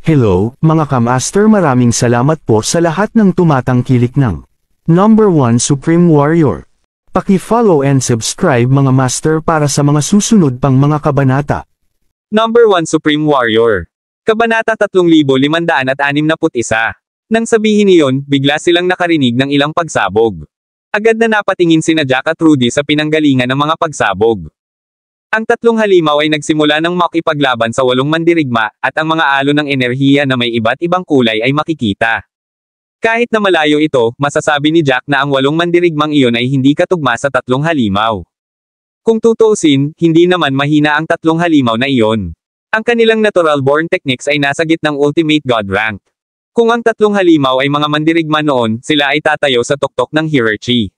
Hello, mga kamaster, maraming salamat po sa lahat ng tumatangkilik ng Number 1 Supreme Warrior. Paki-follow and subscribe mga master para sa mga susunod pang mga kabanata. Number 1 Supreme Warrior. Kabanata 3561. Nang sabihin niyon, bigla silang nakarinig ng ilang pagsabog. Agad na napatingin sina Jack at Rudy sa pinanggalingan ng mga pagsabog. Ang tatlong halimaw ay nagsimula ng makipaglaban sa 8 mandirigma, at ang mga alon ng enerhiya na may iba't ibang kulay ay makikita. Kahit na malayo ito, masasabi ni Jack na ang 8 mandirigmang iyon ay hindi katugma sa tatlong halimaw. Kung tutuusin, hindi naman mahina ang tatlong halimaw na iyon. Ang kanilang natural-born techniques ay nasa gitnang ultimate god rank. Kung ang tatlong halimaw ay mga mandirigma noon, sila ay tatayo sa tuktok ng hierarchy.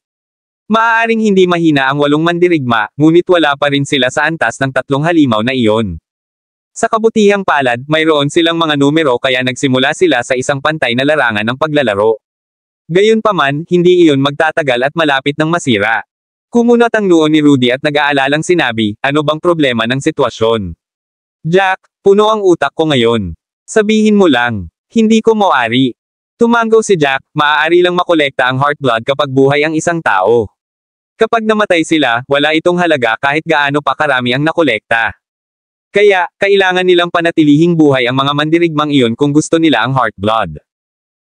Maaaring hindi mahina ang 8 mandirigma, ngunit wala pa rin sila sa antas ng tatlong halimaw na iyon. Sa kabutihang palad, mayroon silang mga numero kaya nagsimula sila sa isang pantay na larangan ng paglalaro. Gayunpaman, hindi iyon magtatagal at malapit ng masira. Kumunot ang noo ni Rudy at nag-aalalang sinabi, ano bang problema ng sitwasyon? Jack, puno ang utak ko ngayon. Sabihin mo lang, hindi ko maaari. Tumanggaw si Jack, maaari lang makolekta ang heartblood kapag buhay ang isang tao. Kapag namatay sila, wala itong halaga kahit gaano pa karami ang nakolekta. Kaya, kailangan nilang panatilihing buhay ang mga mandirigmang iyon kung gusto nila ang heartblood.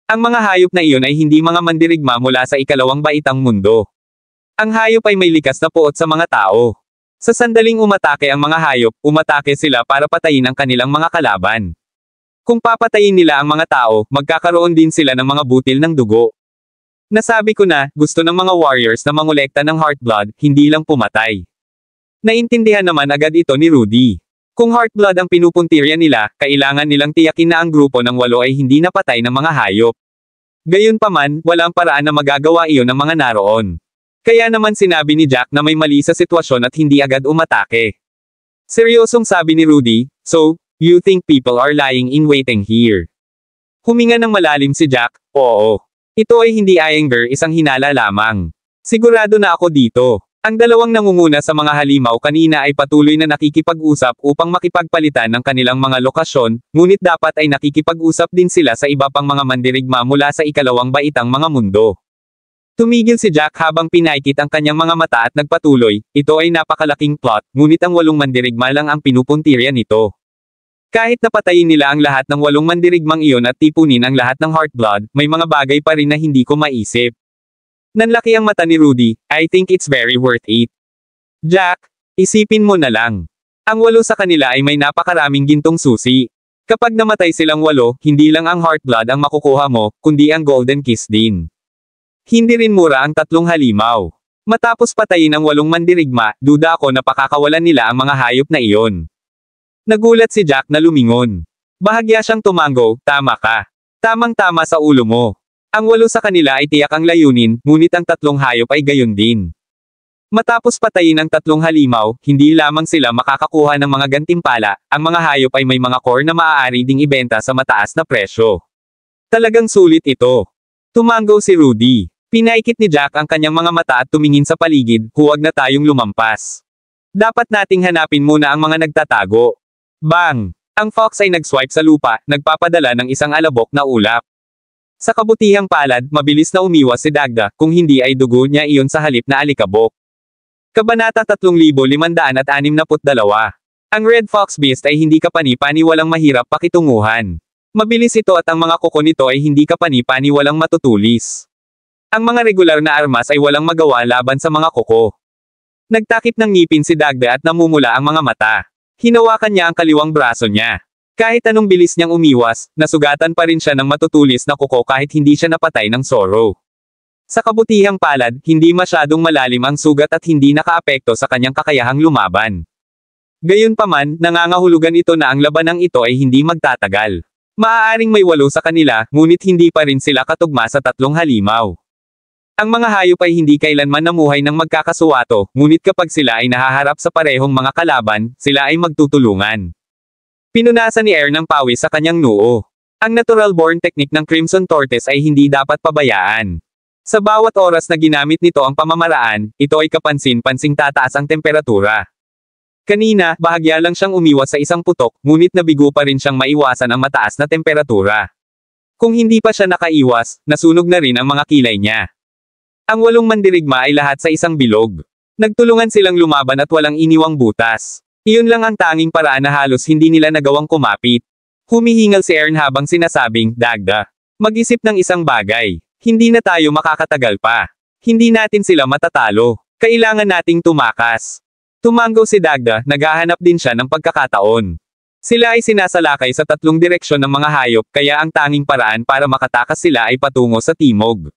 Ang mga hayop na iyon ay hindi mga mandirigma mula sa ikalawang baitang mundo. Ang hayop ay may likas na puot sa mga tao. Sa sandaling umatake ang mga hayop, umatake sila para patayin ang kanilang mga kalaban. Kung papatayin nila ang mga tao, magkakaroon din sila ng mga butil ng dugo. Nasabi ko na, gusto ng mga warriors na mangolekta ng heartblood, hindi lang pumatay. Naintindihan naman agad ito ni Rudy. Kung heartblood ang pinupuntirya nila, kailangan nilang tiyakin na ang grupo ng 8 ay hindi napatay ng mga hayop. Gayunpaman, walang paraan na magagawa iyon ng mga naroon. Kaya naman sinabi ni Jack na may mali sa sitwasyon at hindi agad umatake. Seryosong sabi ni Rudy, so, you think people are lying in waiting here? Huminga ng malalim si Jack, oo. Ito ay hindi anger, isang hinala lamang. Sigurado na ako dito. Ang dalawang nangunguna sa mga halimaw kanina ay patuloy na nakikipag-usap upang makipagpalitan ng kanilang mga lokasyon, ngunit dapat ay nakikipag-usap din sila sa iba pang mga mandirigma mula sa ikalawang baitang mga mundo. Tumigil si Jack habang pinaikit ang kanyang mga mata at nagpatuloy, ito ay napakalaking plot, ngunit ang 8 mandirigma lang ang pinupuntirya nito. Kahit napatayin nila ang lahat ng 8 mandirigmang iyon at tipunin ang lahat ng heartblood, may mga bagay pa rin na hindi ko maisip. Nanlaki ang mata ni Rudy, I think it's very worth it. Jack, isipin mo na lang. Ang 8 sa kanila ay may napakaraming gintong susi. Kapag namatay silang 8, hindi lang ang heartblood ang makukuha mo, kundi ang golden kiss din. Hindi rin mura ang tatlong halimaw. Matapos patayin ang 8 mandirigma, duda ako na pakakawalan nila ang mga hayop na iyon. Nagulat si Jack na lumingon. Bahagya siyang tumanggo, tama ka. Tamang-tama sa ulo mo. Ang 8 sa kanila ay tiyak ang layunin, ngunit ang tatlong hayop ay gayon din. Matapos patayin ang tatlong halimaw, hindi lamang sila makakakuha ng mga gantimpala, ang mga hayop ay may mga core na maaari ding ibenta sa mataas na presyo. Talagang sulit ito. Tumanggo si Rudy. Pinaikit ni Jack ang kanyang mga mata at tumingin sa paligid, huwag na tayong lumampas. Dapat nating hanapin muna ang mga nagtatago. Bang! Ang fox ay nag-swipe sa lupa, nagpapadala ng isang alabok na ulap. Sa kabutihang palad, mabilis na umiwas si Dagda, kung hindi ay dugo niya iyon sa halip na alikabok. Kabanata 3562. Ang Red Fox Beast ay hindi kapani-pani walang mahirap pakitunguhan. Mabilis ito at ang mga kuko nito ay hindi kapani-pani walang matutulis. Ang mga regular na armas ay walang magawa laban sa mga kuko. Nagtakip ng ngipin si Dagda at namumula ang mga mata. Hinawakan niya ang kaliwang braso niya. Kahit anong bilis niyang umiwas, nasugatan pa rin siya ng matutulis na kuko kahit hindi siya napatay ng sorrow. Sa kabutihang palad, hindi masyadong malalim ang sugat at hindi nakaapekto sa kanyang kakayahang lumaban. Gayunpaman, nangangahulugan ito na ang labanang ito ay hindi magtatagal. Maaaring may 8 sa kanila, ngunit hindi pa rin sila katugma sa tatlong halimaw. Ang mga hayop ay hindi kailanman namuhay ng magkakasuwato, ngunit kapag sila ay nahaharap sa parehong mga kalaban, sila ay magtutulungan. Pinunasan ni Air ng pawis sa kanyang noo. Ang natural-born technique ng Crimson Tortoise ay hindi dapat pabayaan. Sa bawat oras na ginamit nito ang pamamaraan, ito ay kapansin-pansing tataas ang temperatura. Kanina, bahagya lang siyang umiwas sa isang putok, ngunit nabigo pa rin siyang maiwasan ang mataas na temperatura. Kung hindi pa siya nakaiwas, nasunog na rin ang mga kilay niya. Ang 8 mandirigma ay lahat sa isang bilog. Nagtulungan silang lumaban at walang iniwang butas. Iyon lang ang tanging paraan na halos hindi nila nagawang kumapit. Humihingal si Ern habang sinasabing, Dagda, mag-isip ng isang bagay. Hindi na tayo makakatagal pa. Hindi natin sila matatalo. Kailangan nating tumakas. Tumanggaw si Dagda, naghahanap din siya ng pagkakataon. Sila ay sinasalakay sa 3 direksyon ng mga hayop kaya ang tanging paraan para makatakas sila ay patungo sa timog.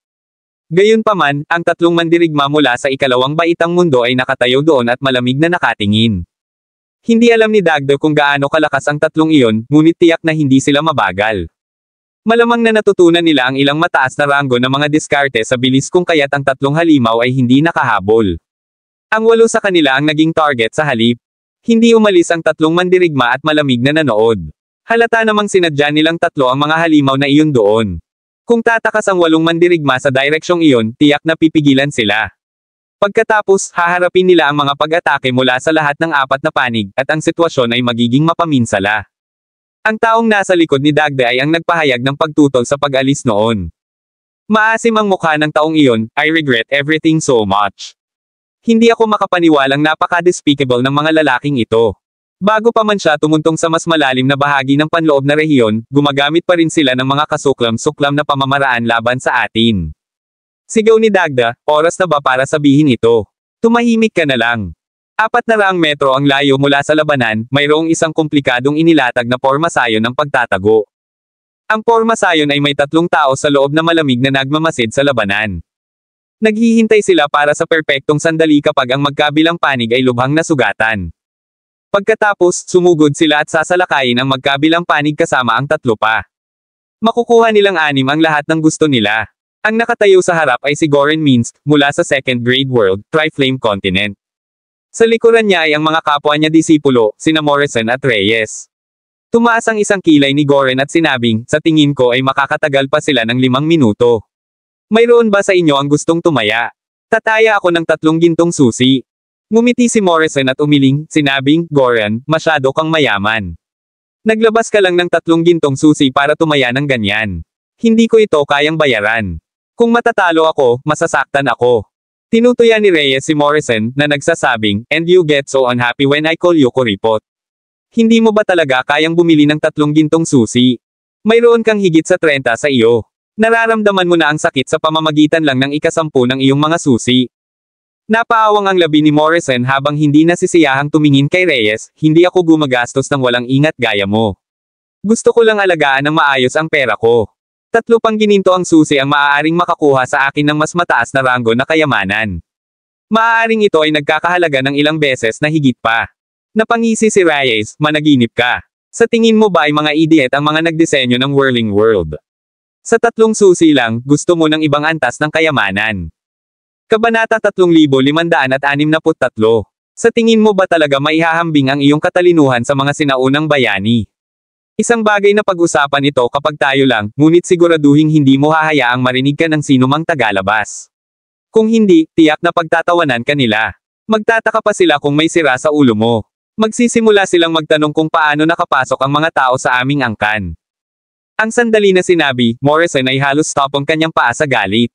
Gayunpaman, ang 3 mandirigma mula sa ikalawang baitang mundo ay nakatayo doon at malamig na nakatingin. Hindi alam ni Dagda kung gaano kalakas ang 3 iyon, ngunit tiyak na hindi sila mabagal. Malamang na natutunan nila ang ilang mataas na ranggo ng mga diskarte sa bilis kung kaya't ang 3 halimaw ay hindi nakahabol. Ang 8 sa kanila ang naging target sa halip. Hindi umalis ang 3 mandirigma at malamig na nanood. Halata namang sinadya nilang 3 ang mga halimaw na iyon doon. Kung tatakas ang 8 mandirigma sa direksyong iyon, tiyak na pipigilan sila. Pagkatapos, haharapin nila ang mga pag-atake mula sa lahat ng 4 na panig, at ang sitwasyon ay magiging mapaminsala. Ang taong nasa likod ni Dagda ay ang nagpahayag ng pagtutol sa pag-alis noon. Maasim ang mukha ng taong iyon, I regret everything so much. Hindi ako makapaniwalang napaka-despicable ng mga lalaking ito. Bago pa man siya tumuntong sa mas malalim na bahagi ng panloob na rehiyon, gumagamit pa rin sila ng mga kasuklam-suklam na pamamaraan laban sa atin. Sigaw ni Dagda, oras na ba para sabihin ito? Tumahimik ka na lang. 400 metro ang layo mula sa labanan, mayroong isang komplikadong inilatag na pormasayon ng pagtatago. Ang pormasayon ay may 3 tao sa loob na malamig na nagmamasid sa labanan. Naghihintay sila para sa perpektong sandali kapag ang magkabilang panig ay lubhang nasugatan. Pagkatapos, sumugod sila at sasalakayin ang magkabilang panig kasama ang 3 pa. Makukuha nilang 6 ang lahat ng gusto nila. Ang nakatayo sa harap ay si Goran Minsk, mula sa Second Grade World, Tri-Flame Continent. Sa likuran niya ay ang mga kapwa niya disipulo, sina Morrison at Reyes. Tumaas ang isang kilay ni Goran at sinabing, sa tingin ko ay makakatagal pa sila ng 5 minuto. Mayroon ba sa inyo ang gustong tumaya? Tataya ako ng 3 gintong susi. Ngumiti si Morrison at umiling, sinabing, Goran, masyado kang mayaman. Naglabas ka lang ng 3 gintong susi para tumaya ng ganyan. Hindi ko ito kayang bayaran. Kung matatalo ako, masasaktan ako. Tinutuya ni Reyes si Morrison, na nagsasabing, and you get so unhappy when I call you kuripot. Hindi mo ba talaga kayang bumili ng 3 gintong susi? Mayroon kang higit sa 30 sa iyo. Nararamdaman mo na ang sakit sa pamamagitan lang ng 10 ng iyong mga susi. Napaawang ang labi ni Morrison habang hindi nasisiyahang tumingin kay Reyes, hindi ako gumagastos ng walang ingat gaya mo. Gusto ko lang alagaan ng maayos ang pera ko. 3 pang gininto ang susi ang maaaring makakuha sa akin ng mas mataas na ranggo na kayamanan. Maaaring ito ay nagkakahalaga ng ilang beses na higit pa. Napangisi si Reyes, managinip ka. Sa tingin mo ba ay mga idiot ang mga nagdisenyo ng Whirling World? Sa 3 susi lang, gusto mo ng ibang antas ng kayamanan. Kabanata 3563. Sa tingin mo ba talaga maihahambing ang iyong katalinuhan sa mga sinaunang bayani? Isang bagay na pag-usapan ito kapag tayo lang, ngunit siguraduhing hindi mo hahayaang marinig ka ng sinumang tagalabas. Kung hindi, tiyak na pagtatawanan ka nila. Magtataka pa sila kung may sira sa ulo mo. Magsisimula silang magtanong kung paano nakapasok ang mga tao sa aming angkan. Ang sandali na sinabi, Morrison ay halos stop ang kanyang paa sa galit.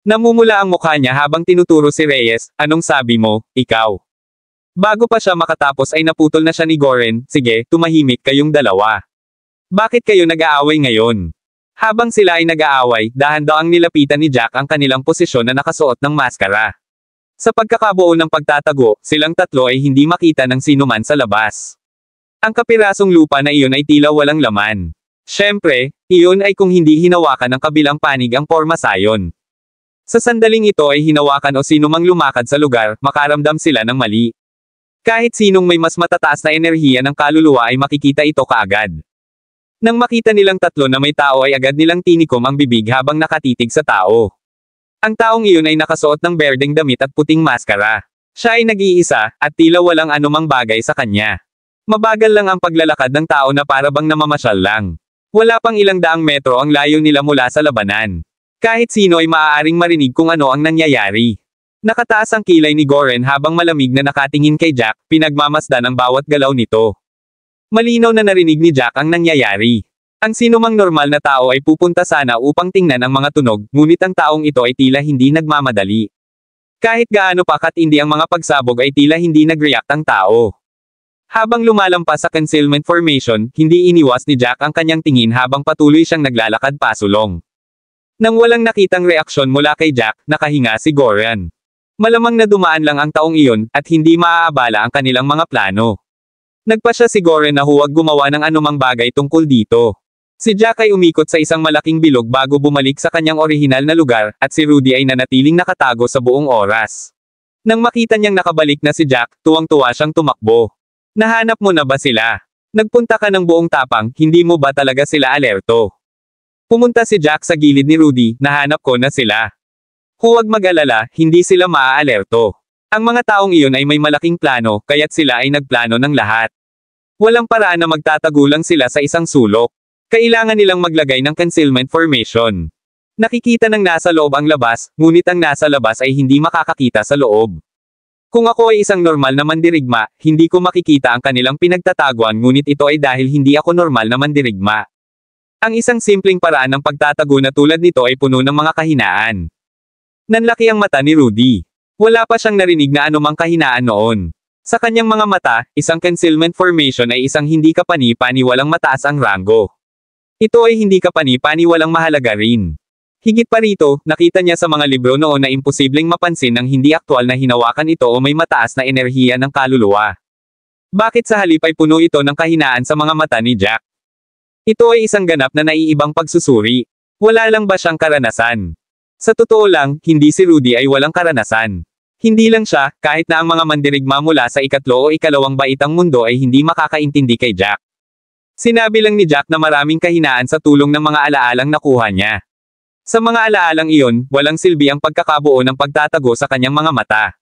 Namumula ang mukha niya habang tinuturo si Reyes, anong sabi mo, ikaw? Bago pa siya makatapos ay naputol na siya ni Goran, sige, tumahimik kayong dalawa. Bakit kayo nag-aaway ngayon? Habang sila ay nag-aaway, dahan-daang nilapitan ni Jack ang kanilang posisyon na nakasuot ng maskara. Sa pagkakabuo ng pagtatago, silang 3 ay hindi makita ng sinuman sa labas. Ang kapirasong lupa na iyon ay tila walang laman. Siyempre, iyon ay kung hindi hinawakan ng kabilang panig ang pormasayon. Sa sandaling ito ay hinawakan o sinumang lumakad sa lugar, makaramdam sila ng mali. Kahit sinong may mas matataas na enerhiya ng kaluluwa ay makikita ito kaagad. Nang makita nilang 3 na may tao ay agad nilang tinikom ang bibig habang nakatitig sa tao. Ang taong iyon ay nakasuot ng berdeng damit at puting maskara. Siya ay nag-iisa, at tila walang anumang bagay sa kanya. Mabagal lang ang paglalakad ng tao na parabang namamasyal lang. Wala pang ilang daang metro ang layo nila mula sa labanan. Kahit sino ay maaaring marinig kung ano ang nangyayari. Nakataas ang kilay ni Goren habang malamig na nakatingin kay Jack, pinagmamasdan ang bawat galaw nito. Malinaw na narinig ni Jack ang nangyayari. Ang sinumang normal na tao ay pupunta sana upang tingnan ang mga tunog, ngunit ang taong ito ay tila hindi nagmamadali. Kahit gaano pa katindi ang mga pagsabog ay tila hindi nag-react ang tao. Habang lumalampas sa concealment formation, hindi iniwas ni Jack ang kanyang tingin habang patuloy siyang naglalakad pasulong. Nang walang nakitang reaksyon mula kay Jack, nakahinga si Goren. Malamang na dumaan lang ang taong iyon, at hindi maaabala ang kanilang mga plano. Nagpasya si Goren na huwag gumawa ng anumang bagay tungkol dito. Si Jack ay umikot sa isang malaking bilog bago bumalik sa kanyang orihinal na lugar, at si Rudy ay nanatiling nakatago sa buong oras. Nang makita niyang nakabalik na si Jack, tuwang-tuwa siyang tumakbo. Nahanap mo na ba sila? Nagpunta ka ng buong tapang, hindi mo ba talaga sila alerto? Pumunta si Jack sa gilid ni Rudy, nahanap ko na sila. Huwag mag-alala, hindi sila maaalerto. Ang mga taong iyon ay may malaking plano, kaya't sila ay nagplano ng lahat. Walang paraan na magtatago lang sila sa isang sulok. Kailangan nilang maglagay ng concealment formation. Nakikita ng nasa loob ang labas, ngunit ang nasa labas ay hindi makakakita sa loob. Kung ako ay isang normal na mandirigma, hindi ko makikita ang kanilang pinagtataguan, ngunit ito ay dahil hindi ako normal na mandirigma. Ang isang simpleng paraan ng pagtatago na tulad nito ay puno ng mga kahinaan. Nanlaki ang mata ni Rudy. Wala pa siyang narinig na anumang kahinaan noon. Sa kanyang mga mata, isang concealment formation ay isang hindi kapani-paniwalang mataas ang ranggo. Ito ay hindi kapani-paniwalang mahalaga rin. Higit pa rito, nakita niya sa mga libro noon na imposibleng mapansin ng hindi aktwal na hinawakan ito o may mataas na enerhiya ng kaluluwa. Bakit sa halip ay puno ito ng kahinaan sa mga mata ni Jack? Ito ay isang ganap na naiibang pagsusuri. Wala lang ba siyang karanasan? Sa totoo lang, hindi si Rudy ay walang karanasan. Hindi lang siya, kahit na ang mga mandirigma mula sa ikatlo o ikalawang baitang mundo ay hindi makakaintindi kay Jack. Sinabi lang ni Jack na maraming kahinaan sa tulong ng mga alaalang nakuha niya. Sa mga alaalang iyon, walang silbi ang pagkakabuo ng pagtatago sa kanyang mga mata.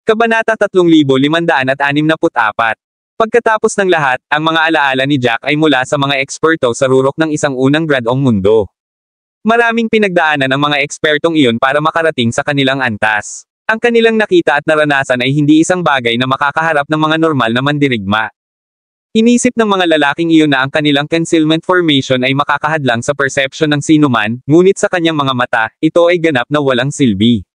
Kabanata 3564. Pagkatapos ng lahat, ang mga alaala ni Jack ay mula sa mga eksperto sa rurok ng isang unang gradong mundo. Maraming pinagdaanan ang mga ekspertong iyon para makarating sa kanilang antas. Ang kanilang nakita at naranasan ay hindi isang bagay na makakaharap ng mga normal na mandirigma. Inisip ng mga lalaking iyon na ang kanilang concealment formation ay makakahadlang sa perception ng sinuman, ngunit sa kanyang mga mata, ito ay ganap na walang silbi.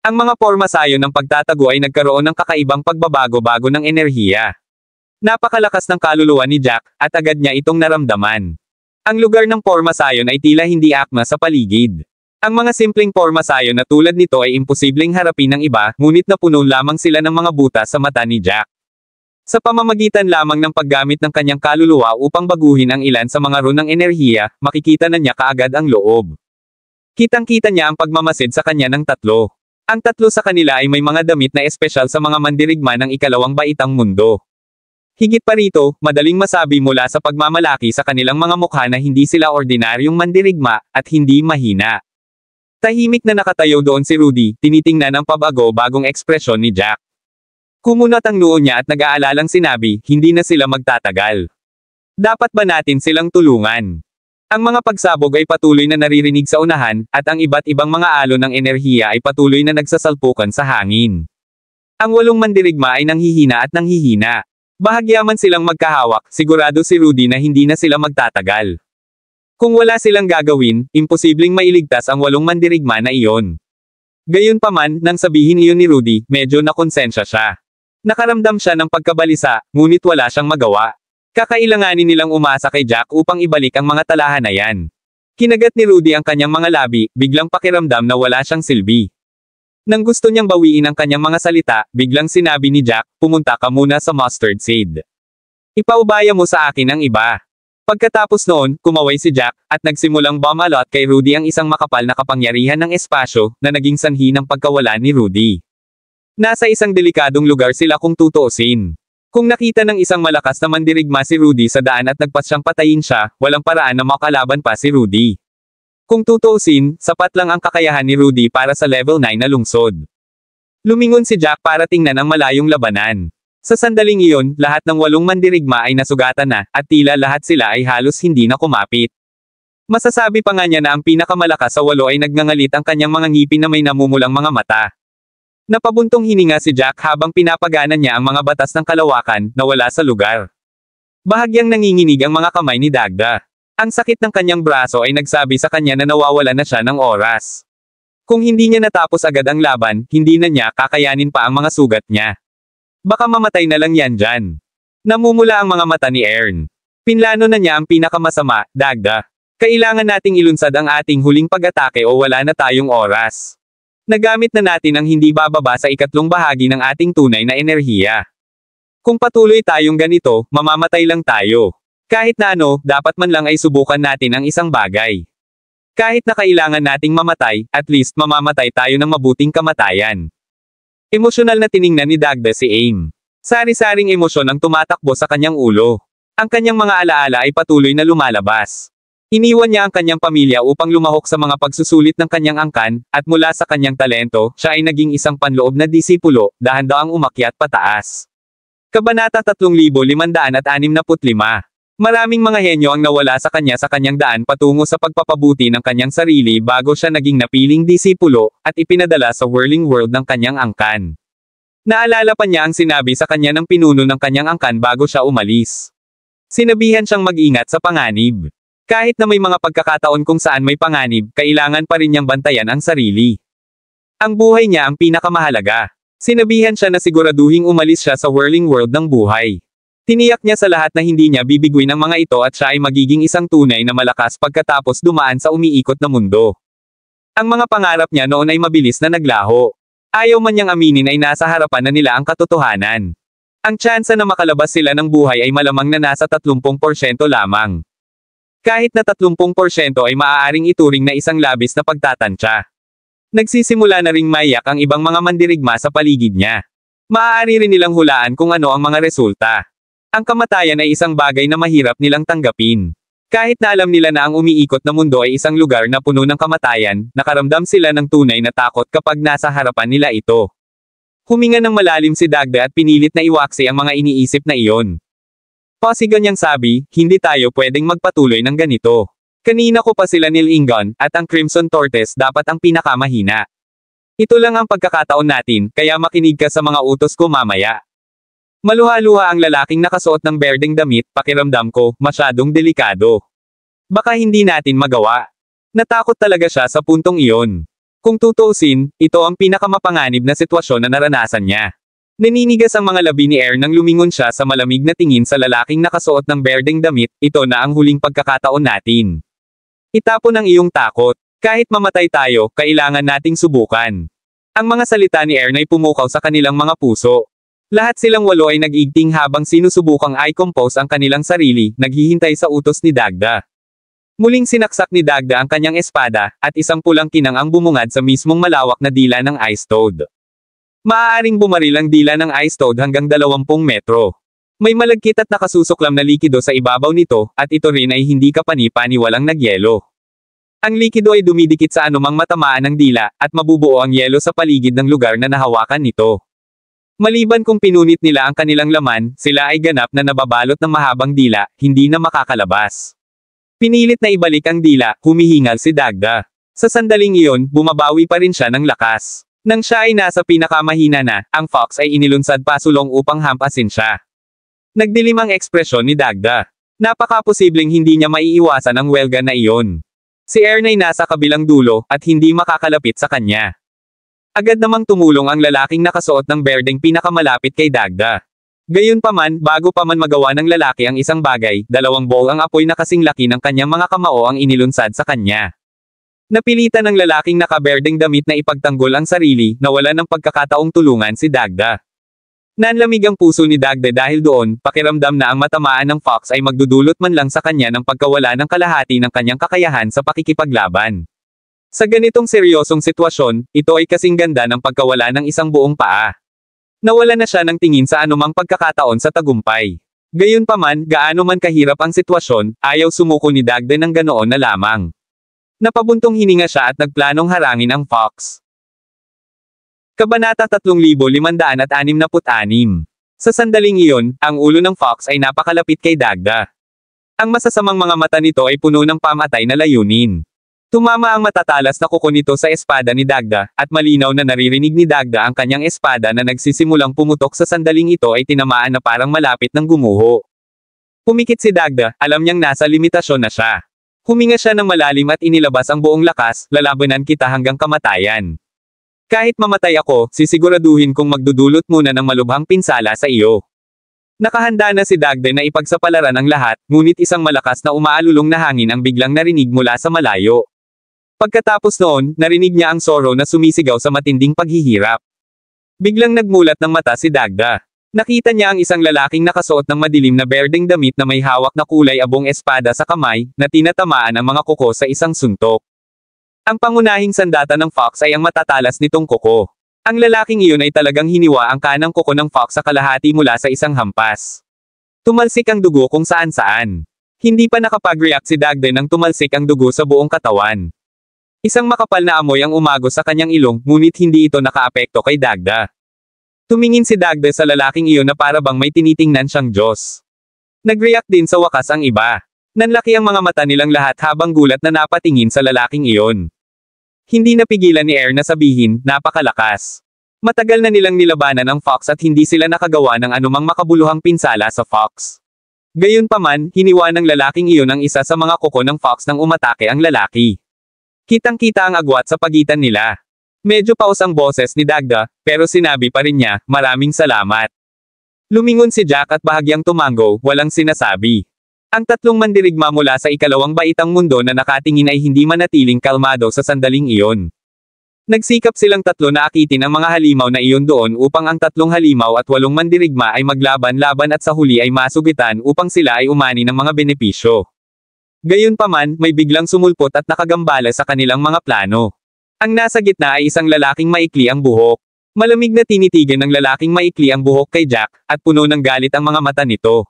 Ang mga pormasayo ng pagtatago ay nagkaroon ng kakaibang pagbabago-bago ng enerhiya. Napakalakas ng kaluluwa ni Jack, at agad niya itong naramdaman. Ang lugar ng pormasayon ay tila hindi akma sa paligid. Ang mga simpleng pormasayon na tulad nito ay imposibleng harapin ng iba, ngunit napuno lamang sila ng mga butas sa mata ni Jack. Sa pamamagitan lamang ng paggamit ng kanyang kaluluwa upang baguhin ang ilan sa mga runang enerhiya, makikita na niya kaagad ang loob. Kitang-kita niya ang pagmamasid sa kanya ng tatlo. Ang tatlo sa kanila ay may mga damit na espesyal sa mga mandirigma ng ikalawang baitang mundo. Higit pa rito, madaling masabi mula sa pagmamalaki sa kanilang mga mukha na hindi sila ordinaryong mandirigma, at hindi mahina. Tahimik na nakatayo doon si Rudy, tinitingnan ang pabago-bagong ekspresyon ni Jack. Kumunat ang noo niya at nag-aalalang sinabi, hindi na sila magtatagal. Dapat ba natin silang tulungan? Ang mga pagsabog ay patuloy na naririnig sa unahan, at ang iba't ibang mga alon ng enerhiya ay patuloy na nagsasalpukan sa hangin. Ang 8 mandirigma ay nanghihina at nanghihina. Bahagyaman silang magkahawak, sigurado si Rudy na hindi na sila magtatagal. Kung wala silang gagawin, imposibleng mailigtas ang 8 mandirigma na iyon. Gayunpaman, nang sabihin iyon ni Rudy, medyo nakonsensya siya. Nakaramdam siya ng pagkabalisa, ngunit wala siyang magawa. Kakailanganin nilang umasa kay Jack upang ibalik ang mga talahan na yan. Kinagat ni Rudy ang kanyang mga labi, biglang pakiramdam na wala siyang silbi. Nang gusto niyang bawiin ang kanyang mga salita, biglang sinabi ni Jack, pumunta ka muna sa mustard seed. Ipaubaya mo sa akin ang iba. Pagkatapos noon, kumaway si Jack, at nagsimulang bumalot kay Rudy ang isang makapal na kapangyarihan ng espasyo, na naging sanhi ng pagkawala ni Rudy. Nasa isang delikadong lugar sila kung tutuusin. Kung nakita ng isang malakas na mandirigma si Rudy sa daan at nagpas siyang patayin siya, walang paraan na makalaban pa si Rudy. Kung tutuusin, sapat lang ang kakayahan ni Rudy para sa level 9 na lungsod. Lumingon si Jack para tingnan ang malayong labanan. Sa sandaling iyon, lahat ng 8 mandirigma ay nasugatan na, at tila lahat sila ay halos hindi na kumapit. Masasabi pa nga niya na ang pinakamalakas sa 8 ay nagngangalit ang kanyang mga ngipin na may namumulang mga mata. Napabuntong hininga si Jack habang pinapagana niya ang mga batas ng kalawakan na wala sa lugar. Bahagyang nanginginig ang mga kamay ni Dagda. Ang sakit ng kanyang braso ay nagsabi sa kanya na nawawala na siya ng oras. Kung hindi niya natapos agad ang laban, hindi na niya kakayanin pa ang mga sugat niya. Baka mamatay na lang yan dyan. Namumula ang mga mata ni Ern. Pinlano na niya ang pinakamasama, Dagda. Kailangan nating ilunsad ang ating huling pag-atake o wala na tayong oras. Nagamit na natin ang hindi bababa sa ikatlong bahagi ng ating tunay na enerhiya. Kung patuloy tayong ganito, mamamatay lang tayo. Kahit na ano, dapat man lang ay subukan natin ang isang bagay. Kahit na kailangan nating mamatay, at least mamamatay tayo ng mabuting kamatayan. Emosyonal na tiningnan ni Dagda si Aim. Sari-saring emosyon ang tumatakbo sa kanyang ulo. Ang kanyang mga alaala ay patuloy na lumalabas. Iniwan niya ang kanyang pamilya upang lumahok sa mga pagsusulit ng kanyang angkan, at mula sa kanyang talento, siya ay naging isang panloob na disipulo, dahan-daang umakyat pataas. Kabanata 3565. Maraming mga henyo ang nawala sa kanyang daan patungo sa pagpapabuti ng kanyang sarili bago siya naging napiling disipulo, at ipinadala sa whirling world ng kanyang angkan. Naalala pa niya ang sinabi sa kanya ng pinuno ng kanyang angkan bago siya umalis. Sinabihan siyang mag-ingat sa panganib. Kahit na may mga pagkakataon kung saan may panganib, kailangan pa rin niyang bantayan ang sarili. Ang buhay niya ang pinakamahalaga. Sinabihan siya na siguraduhing umalis siya sa whirling world ng buhay. Tiniyak niya sa lahat na hindi niya bibiguin ang mga ito at siya ay magiging isang tunay na malakas pagkatapos dumaan sa umiikot na mundo. Ang mga pangarap niya noon ay mabilis na naglaho. Ayaw man niyang aminin ay nasa harapan na nila ang katotohanan. Ang tsansa na makalabas sila ng buhay ay malamang na nasa 30% lamang. Kahit na 30% ay maaaring ituring na isang labis na pagtatantya. Nagsisimula na ring maiyak ang ibang mga mandirigma sa paligid niya. Maaari rin nilang hulaan kung ano ang mga resulta. Ang kamatayan ay isang bagay na mahirap nilang tanggapin. Kahit na alam nila na ang umiikot na mundo ay isang lugar na puno ng kamatayan, nakaramdam sila ng tunay na takot kapag nasa harapan nila ito. Huminga ng malalim si Dagda at pinilit na iwaksi ang mga iniisip na iyon. Pasigan niyang sabi, hindi tayo pwedeng magpatuloy ng ganito. Kanina ko pa sila Nilingon, at ang Crimson Tortoise dapat ang pinakamahina. Ito lang ang pagkakataon natin, kaya makinig ka sa mga utos ko mamaya. Maluha-luha ang lalaking nakasuot ng berdeng damit, pakiramdam ko, masyadong delikado. Baka hindi natin magawa. Natakot talaga siya sa puntong iyon. Kung tutuusin, ito ang pinakamapanganib na sitwasyon na naranasan niya. Naninigas ang mga labi ni nang lumingon siya sa malamig na tingin sa lalaking nakasuot ng berdeng damit, ito na ang huling pagkakataon natin. Itapon ang iyong takot. Kahit mamatay tayo, kailangan nating subukan. Ang mga salita ni Ern ay pumukaw sa kanilang mga puso. Lahat silang walo ay nag-igting habang sinusubukang i-compose ang kanilang sarili, naghihintay sa utos ni Dagda. Muling sinaksak ni Dagda ang kanyang espada, at isang pulang kinang ang bumungad sa mismong malawak na dila ng Ice Toad. Maaaring bumaril ang dila ng Ice Toad hanggang 20 metro. May malagkit at nakasusuklam na likido sa ibabaw nito, at ito rin ay hindi kapani-pani walang nagyelo. Ang likido ay dumidikit sa anumang matamaan ng dila, at mabubuo ang yelo sa paligid ng lugar na nahawakan nito. Maliban kung pinunit nila ang kanilang laman, sila ay ganap na nababalot ng mahabang dila, hindi na makakalabas. Pinilit na ibalik ang dila, humihingal si Dagda. Sa sandaling iyon, bumabawi pa rin siya ng lakas. Nang siya ay nasa pinakamahina na, ang fox ay inilunsad pasulong upang hampasin siya. Nagdilim ang ekspresyon ni Dagda. Napakaposibleng hindi niya maiiwasan ang welga na iyon. Si Ern ay nasa kabilang dulo, at hindi makakalapit sa kanya. Agad namang tumulong ang lalaking nakasuot ng berdeng pinakamalapit kay Dagda. Gayunpaman, bago pa man magawa ng lalaki ang isang bagay, 2 bowl ang apoy na kasing laki ng kanyang mga kamao ang inilunsad sa kanya. Napilitan ng lalaking nakaberdeng damit na ipagtanggol ang sarili, na wala ng pagkakataong tulungan si Dagda. Nanlamig ang puso ni Dagda dahil doon, pakiramdam na ang matamaan ng fox ay magdudulot man lang sa kanya ng pagkawala ng kalahati ng kanyang kakayahan sa pakikipaglaban. Sa ganitong seryosong sitwasyon, ito ay kasing ganda ng pagkawala ng isang buong paa. Nawala na siya ng tingin sa anumang pagkakataon sa tagumpay. Gayunpaman, gaano man kahirap ang sitwasyon, ayaw sumuko ni Dagda ng ganoon na lamang. Napabuntong hininga siya at nagplanong harangin ang fox. Kabanata 3566. Sa sandaling iyon, ang ulo ng fox ay napakalapit kay Dagda. Ang masasamang mga mata nito ay puno ng pamatay na layunin. Tumama ang matatalas na kuko nito sa espada ni Dagda, at malinaw na naririnig ni Dagda ang kanyang espada na nagsisimulang pumutok sa sandaling ito ay tinamaan na parang malapit ng gumuho. Pumikit si Dagda, alam niyang nasa limitasyon na siya. Huminga siya ng malalim at inilabas ang buong lakas, lalabanan kita hanggang kamatayan. Kahit mamatay ako, sisiguraduhin kong magdudulot muna ng malubhang pinsala sa iyo. Nakahanda na si Dagda na ipagsapalaran ang lahat, ngunit isang malakas na umaalulong na hangin ang biglang narinig mula sa malayo. Pagkatapos noon, narinig niya ang Zoro na sumisigaw sa matinding paghihirap. Biglang nagmulat ng mata si Dagda. Nakita niya ang isang lalaking nakasuot ng madilim na berdeng damit na may hawak na kulay abong espada sa kamay, na tinatamaan ang mga kuko sa isang suntok. Ang pangunahing sandata ng Fox ay ang matatalas nitong kuko. Ang lalaking iyon ay talagang hiniwa ang kanang kuko ng Fox sa kalahati mula sa isang hampas. Tumalsik ang dugo kung saan-saan. Hindi pa nakapag-react si Dagda nang tumalsik ang dugo sa buong katawan. Isang makapal na amoy ang umagos sa kanyang ilong, ngunit hindi ito nakaapekto kay Dagda. Tumingin si Dagda sa lalaking iyon na para bang may tinitingnan siyang Diyos. Nag-react din sa wakas ang iba. Nanlaki ang mga mata nilang lahat habang gulat na napatingin sa lalaking iyon. Hindi napigilan ni Air na sabihin, napakalakas. Matagal na nilang nilabanan ang Fox at hindi sila nakagawa ng anumang makabuluhang pinsala sa Fox. Gayunpaman, hiniwa ng lalaking iyon ang isa sa mga kuko ng Fox nang umatake ang lalaki. Kitang-kita ang agwat sa pagitan nila. Medyo paus ang boses ni Dagda, pero sinabi pa rin niya, maraming salamat. Lumingon si Jack at bahagyang tumango, walang sinasabi. Ang tatlong mandirigma mula sa ikalawang baitang mundo na nakatingin ay hindi manatiling kalmado sa sandaling iyon. Nagsikap silang tatlo na akitin ang mga halimaw na iyon doon upang ang tatlong halimaw at 8 mandirigma ay maglaban-laban at sa huli ay masugitan upang sila ay umani ng mga benepisyo. Gayunpaman, may biglang sumulpot at nakagambala sa kanilang mga plano. Ang nasa gitna ay isang lalaking maikli ang buhok. Malamig na tinitigan ng lalaking maikli ang buhok kay Jack, at puno ng galit ang mga mata nito.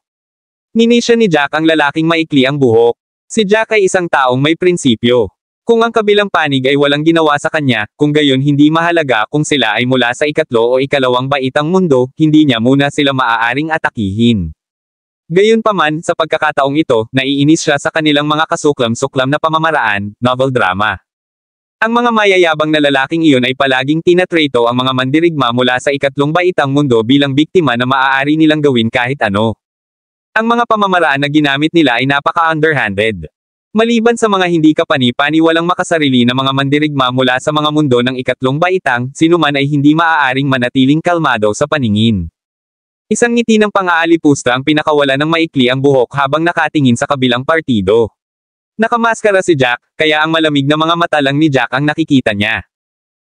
Ninisya ni Jack ang lalaking maikli ang buhok. Si Jack ay isang taong may prinsipyo. Kung ang kabilang panig ay walang ginawa sa kanya, kung gayon hindi mahalaga kung sila ay mula sa ikatlo o ikalawang baitang mundo, hindi niya muna sila maaaring atakihin. Gayunpaman, sa pagkakataong ito, naiinis siya sa kanilang mga kasuklam-suklam na pamamaraan, novel drama. Ang mga mayayabang na lalaking iyon ay palaging tinatrato ang mga mandirigma mula sa ikatlong baitang mundo bilang biktima na maaari nilang gawin kahit ano. Ang mga pamamaraan na ginamit nila ay napaka-underhanded. Maliban sa mga hindi kapani-pani walang makasarili na mga mandirigma mula sa mga mundo ng ikatlong baitang, sinuman ay hindi maaaring manatiling kalmado sa paningin. Isang ngiti ng pang-aalipusta ang pinakawala ng maikli ang buhok habang nakatingin sa kabilang partido. Nakamaskara si Jack, kaya ang malamig na mga mata lang ni Jack ang nakikita niya.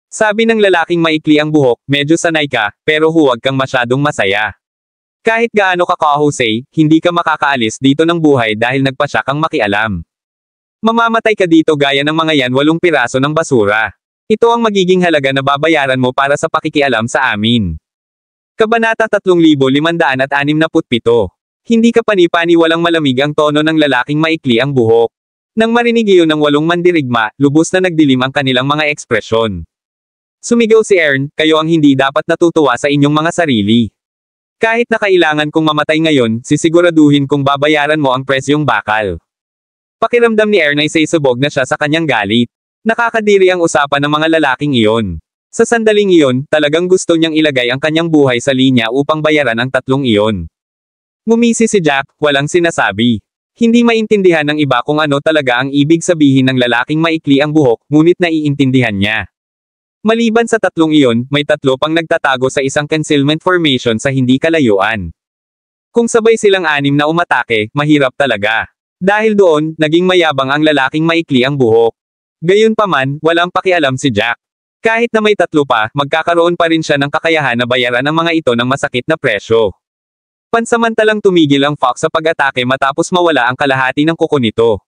Sabi ng lalaking maikli ang buhok, medyo sanay ka, pero huwag kang masyadong masaya. Kahit gaano ka kahusay, hindi ka makakaalis dito ng buhay dahil nagpasya kang makialam. Mamamatay ka dito gaya ng mga yan 8 piraso ng basura. Ito ang magiging halaga na babayaran mo para sa pakikialam sa amin. Kabanata 3567. Hindi ka pani-pani walang malamig ang tono ng lalaking maikli ang buhok. Nang marinig iyon ng 8 mandirigma, lubos na nagdilim ang kanilang mga ekspresyon. Sumigaw si Ern, kayo ang hindi dapat natutuwa sa inyong mga sarili. Kahit na kailangan kong mamatay ngayon, sisiguraduhin kong babayaran mo ang presyong bakal. Pakiramdam ni Ern ay saysabog na siya sa kanyang galit. Nakakadiri ang usapan ng mga lalaking iyon. Sa sandaling iyon, talagang gusto niyang ilagay ang kanyang buhay sa linya upang bayaran ang tatlong iyon. Ngumisi si Jack, walang sinasabi. Hindi maintindihan ng iba kung ano talaga ang ibig sabihin ng lalaking maikli ang buhok, ngunit naiintindihan niya. Maliban sa tatlong iyon, may 3 pang nagtatago sa isang concealment formation sa hindi kalayuan. Kung sabay silang 6 na umatake, mahirap talaga. Dahil doon, naging mayabang ang lalaking maikli ang buhok. Gayunpaman, walang pakialam si Jack. Kahit na may 3 pa, magkakaroon pa rin siya ng kakayahan na bayaran ang mga ito ng masakit na presyo. Pansamantalang tumigil ang Fox sa pag-atake matapos mawala ang kalahati ng kuko nito.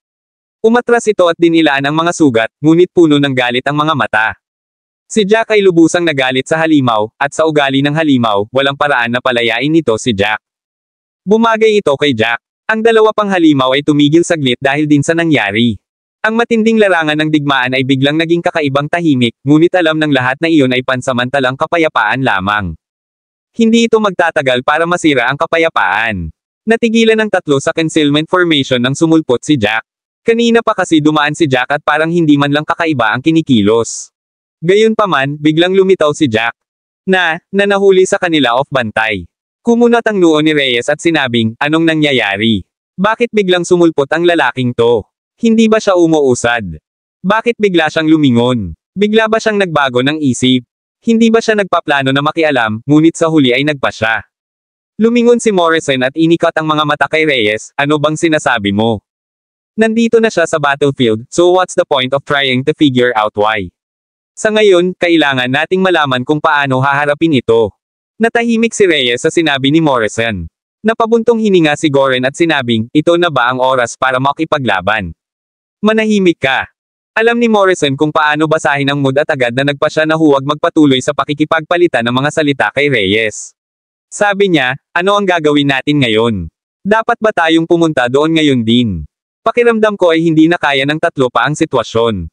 Umatras ito at dinilaan ang mga sugat, ngunit puno ng galit ang mga mata. Si Jack ay lubusang nagalit sa halimaw, at sa ugali ng halimaw, walang paraan na palayain nito si Jack. Bumagay ito kay Jack. Ang 2 pang halimaw ay tumigil saglit dahil din sa nangyari. Ang matinding larangan ng digmaan ay biglang naging kakaibang tahimik, ngunit alam ng lahat na iyon ay pansamantalang kapayapaan lamang. Hindi ito magtatagal para masira ang kapayapaan. Natigilan ng 3 sa concealment formation nang sumulpot si Jack. Kanina pa kasi dumaan si Jack at parang hindi man lang kakaiba ang kinikilos. Gayunpaman, biglang lumitaw si Jack. Na nahuli sa kanila off bantay. Kumunat ang noo ni Reyes at sinabing, anong nangyayari? Bakit biglang sumulpot ang lalaking to? Hindi ba siya umuusad? Bakit bigla siyang lumingon? Bigla ba siyang nagbago ng isip? Hindi ba siya nagpaplano na makialam, ngunit sa huli ay nagpa siya? Lumingon si Morrison at inikat ang mga mata kay Reyes, ano bang sinasabi mo? Nandito na siya sa battlefield, so what's the point of trying to figure out why? Sa ngayon, kailangan nating malaman kung paano haharapin ito. Natahimik si Reyes sa sinabi ni Morrison. Napabuntong hininga si Goren at sinabing, ito na ba ang oras para makipaglaban? Manahimik ka. Alam ni Morrison kung paano basahin ang mood at agad na nagpa siya na huwag magpatuloy sa pakikipagpalitan ng mga salita kay Reyes. Sabi niya, ano ang gagawin natin ngayon? Dapat ba tayong pumunta doon ngayon din? Pakiramdam ko ay hindi na kaya ng tatlo pa ang sitwasyon.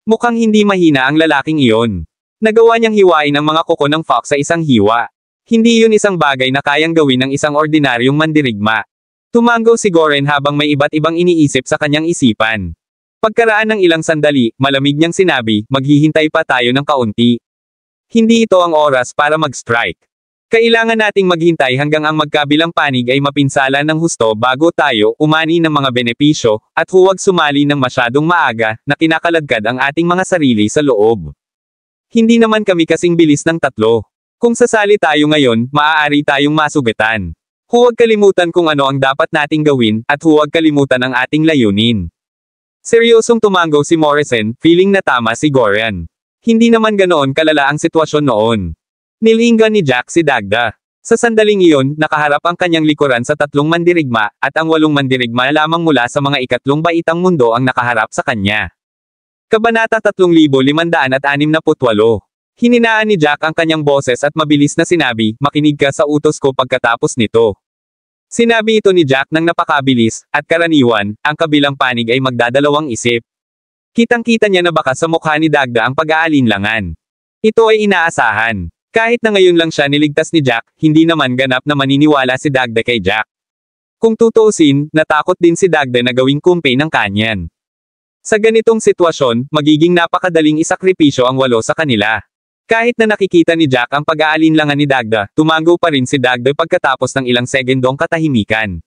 Mukhang hindi mahina ang lalaking iyon. Nagawa niyang hiwain ang mga kuko ng fox sa isang hiwa. Hindi yun isang bagay na kayang gawin ng isang ordinaryong mandirigma. Tumango si Goren habang may iba't ibang iniisip sa kanyang isipan. Pagkaraan ng ilang sandali, malamig niyang sinabi, maghihintay pa tayo ng kaunti. Hindi ito ang oras para mag-strike. Kailangan nating maghintay hanggang ang magkabilang panig ay mapinsala ng husto bago tayo umani ng mga benepisyo, at huwag sumali ng masyadong maaga na kinakaladkad ang ating mga sarili sa loob. Hindi naman kami kasing bilis ng tatlo. Kung sasali tayo ngayon, maaari tayong masugatan. Huwag kalimutan kung ano ang dapat nating gawin, at huwag kalimutan ang ating layunin. Seryosong tumango si Morrison, feeling na tama si Goren. Hindi naman ganoon kalala ang sitwasyon noon. Nilinggan ni Jack si Dagda. Sa sandaling iyon, nakaharap ang kanyang likuran sa tatlong mandirigma, at ang 8 mandirigma lamang mula sa mga ikatlong baitang mundo ang nakaharap sa kanya. Kabanata 3568. Hininaan ni Jack ang kanyang boses at mabilis na sinabi, makinig ka sa utos ko pagkatapos nito. Sinabi ito ni Jack nang napakabilis, at karaniwan, ang kabilang panig ay magdadalawang isip. Kitang-kita niya na baka sa mukha ni Dagda ang pag-aalinlangan. Ito ay inaasahan. Kahit na ngayon lang siya niligtas ni Jack, hindi naman ganap na maniniwala si Dagda kay Jack. Kung tutuusin, natakot din si Dagda na gawing kumpe ng kanyan. Sa ganitong sitwasyon, magiging napakadaling isakripisyo ang 8 sa kanila. Kahit na nakikita ni Jack ang pag-aalinlangan ni Dagda, tumango pa rin si Dagda pagkatapos ng ilang segundong katahimikan.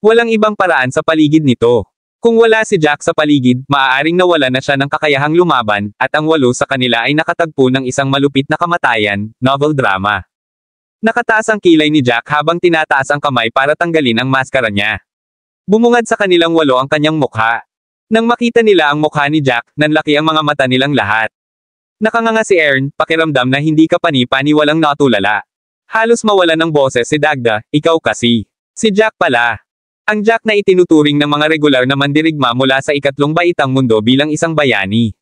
Walang ibang paraan sa paligid nito. Kung wala si Jack sa paligid, maaaring nawala na siya ng kakayahang lumaban, at ang 8 sa kanila ay nakatagpo ng isang malupit na kamatayan, novel drama. Nakataas ang kilay ni Jack habang tinataas ang kamay para tanggalin ang maskara niya. Bumungad sa kanilang 8 ang kanyang mukha. Nang makita nila ang mukha ni Jack, nanlaki ang mga mata nilang lahat. Nakanganga si Ern, pakiramdam na hindi ka pani-pani walang natulala. Halos mawala ng boses si Dagda, ikaw kasi. Si Jack pala. Ang Jack na itinuturing ng mga regular na mandirigma mula sa ikatlong baitang mundo bilang isang bayani.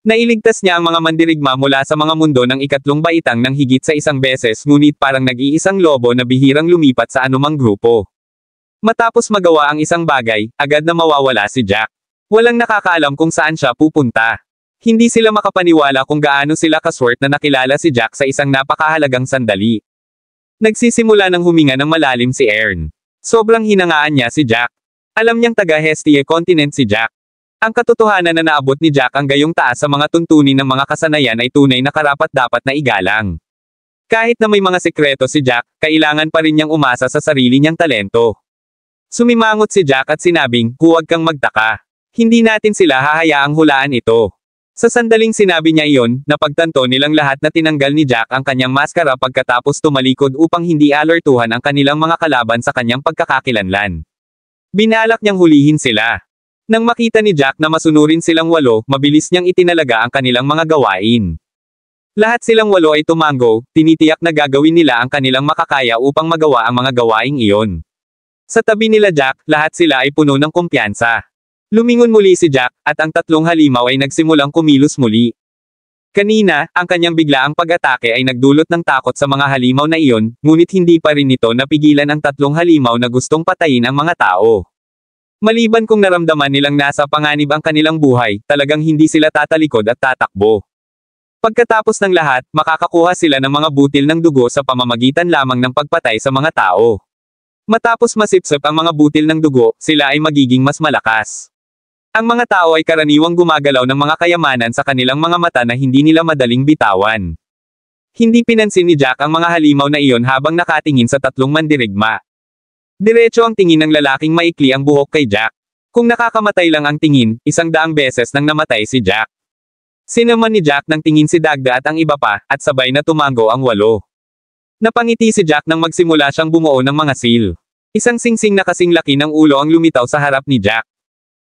Nailigtas niya ang mga mandirigma mula sa mga mundo ng ikatlong baitang ng higit sa isang beses ngunit parang nag-iisang lobo na bihirang lumipat sa anumang grupo. Matapos magawa ang isang bagay, agad na mawawala si Jack. Walang nakakaalam kung saan siya pupunta. Hindi sila makapaniwala kung gaano sila kaswerte na nakilala si Jack sa isang napakahalagang sandali. Nagsisimula ng huminga ng malalim si Ern. Sobrang hinangaan niya si Jack. Alam niyang taga-Hestia continent si Jack. Ang katotohanan na naabot ni Jack ang gayong taas sa mga tuntunin ng mga kasanayan ay tunay na karapat-dapat na igalang. Kahit na may mga sekreto si Jack, kailangan pa rin niyang umasa sa sarili niyang talento. Sumimangot si Jack at sinabing, huwag kang magtaka. Hindi natin sila hahayaang hulaan ito. Sa sandaling sinabi niya iyon, napagtanto nilang lahat na tinanggal ni Jack ang kanyang maskara pagkatapos tumalikod upang hindi alertuhan ang kanilang mga kalaban sa kanyang pagkakakilanlan. Binalak niyang hulihin sila. Nang makita ni Jack na masunurin silang 8, mabilis niyang itinalaga ang kanilang mga gawain. Lahat silang 8 ay tumango, tinitiyak na gagawin nila ang kanilang makakaya upang magawa ang mga gawaing iyon. Sa tabi nila Jack, lahat sila ay puno ng kumpiyansa. Lumingon muli si Jack, at ang 3 halimaw ay nagsimulang kumilos muli. Kanina, ang kanyang biglaang pag-atake ay nagdulot ng takot sa mga halimaw na iyon, ngunit hindi pa rin ito napigilan ang 3 halimaw na gustong patayin ang mga tao. Maliban kung naramdaman nilang nasa panganib ang kanilang buhay, talagang hindi sila tatalikod at tatakbo. Pagkatapos ng lahat, makakakuha sila ng mga butil ng dugo sa pamamagitan lamang ng pagpatay sa mga tao. Matapos masipsip ang mga butil ng dugo, sila ay magiging mas malakas. Ang mga tao ay karaniwang gumagalaw ng mga kayamanan sa kanilang mga mata na hindi nila madaling bitawan. Hindi pinansin ni Jack ang mga halimaw na iyon habang nakatingin sa tatlong mandirigma. Diretso ang tingin ng lalaking maikli ang buhok kay Jack. Kung nakakamatay lang ang tingin, 100 beses nang namatay si Jack. Sinaman ni Jack ng tingin si Dagda at ang iba pa, at sabay na tumango ang 8. Napangiti si Jack nang magsimula siyang bumuo ng mga seal. Isang singsing na kasing laki ng ulo ang lumitaw sa harap ni Jack.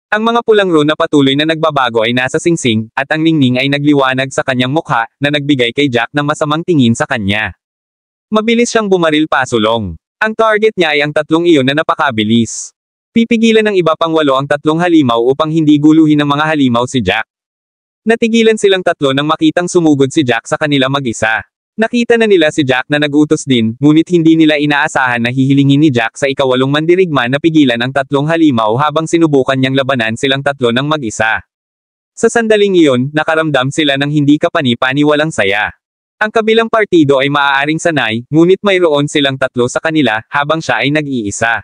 Ang mga pulang ro na patuloy na nagbabago ay nasa singsing, at ang ningning ay nagliwanag sa kanyang mukha, na nagbigay kay Jack ng masamang tingin sa kanya. Mabilis siyang bumaril pasulong. Ang target niya ay ang tatlong iyon na napakabilis. Pipigilan ng iba pang 8 ang tatlong halimaw upang hindi guluhin ng mga halimaw si Jack. Natigilan silang tatlo nang makitang sumugod si Jack sa kanila mag-isa. Nakita na nila si Jack na nag-utos din, ngunit hindi nila inaasahan na hihilingin ni Jack sa ika-8 mandirigma na pigilan ang tatlong halimaw habang sinubukan niyang labanan silang tatlo ng mag-isa. Sa sandaling iyon, nakaramdam sila ng hindi kapani-paniwalang saya. Ang kabilang partido ay maaaring sanay, ngunit mayroon silang tatlo sa kanila, habang siya ay nag-iisa.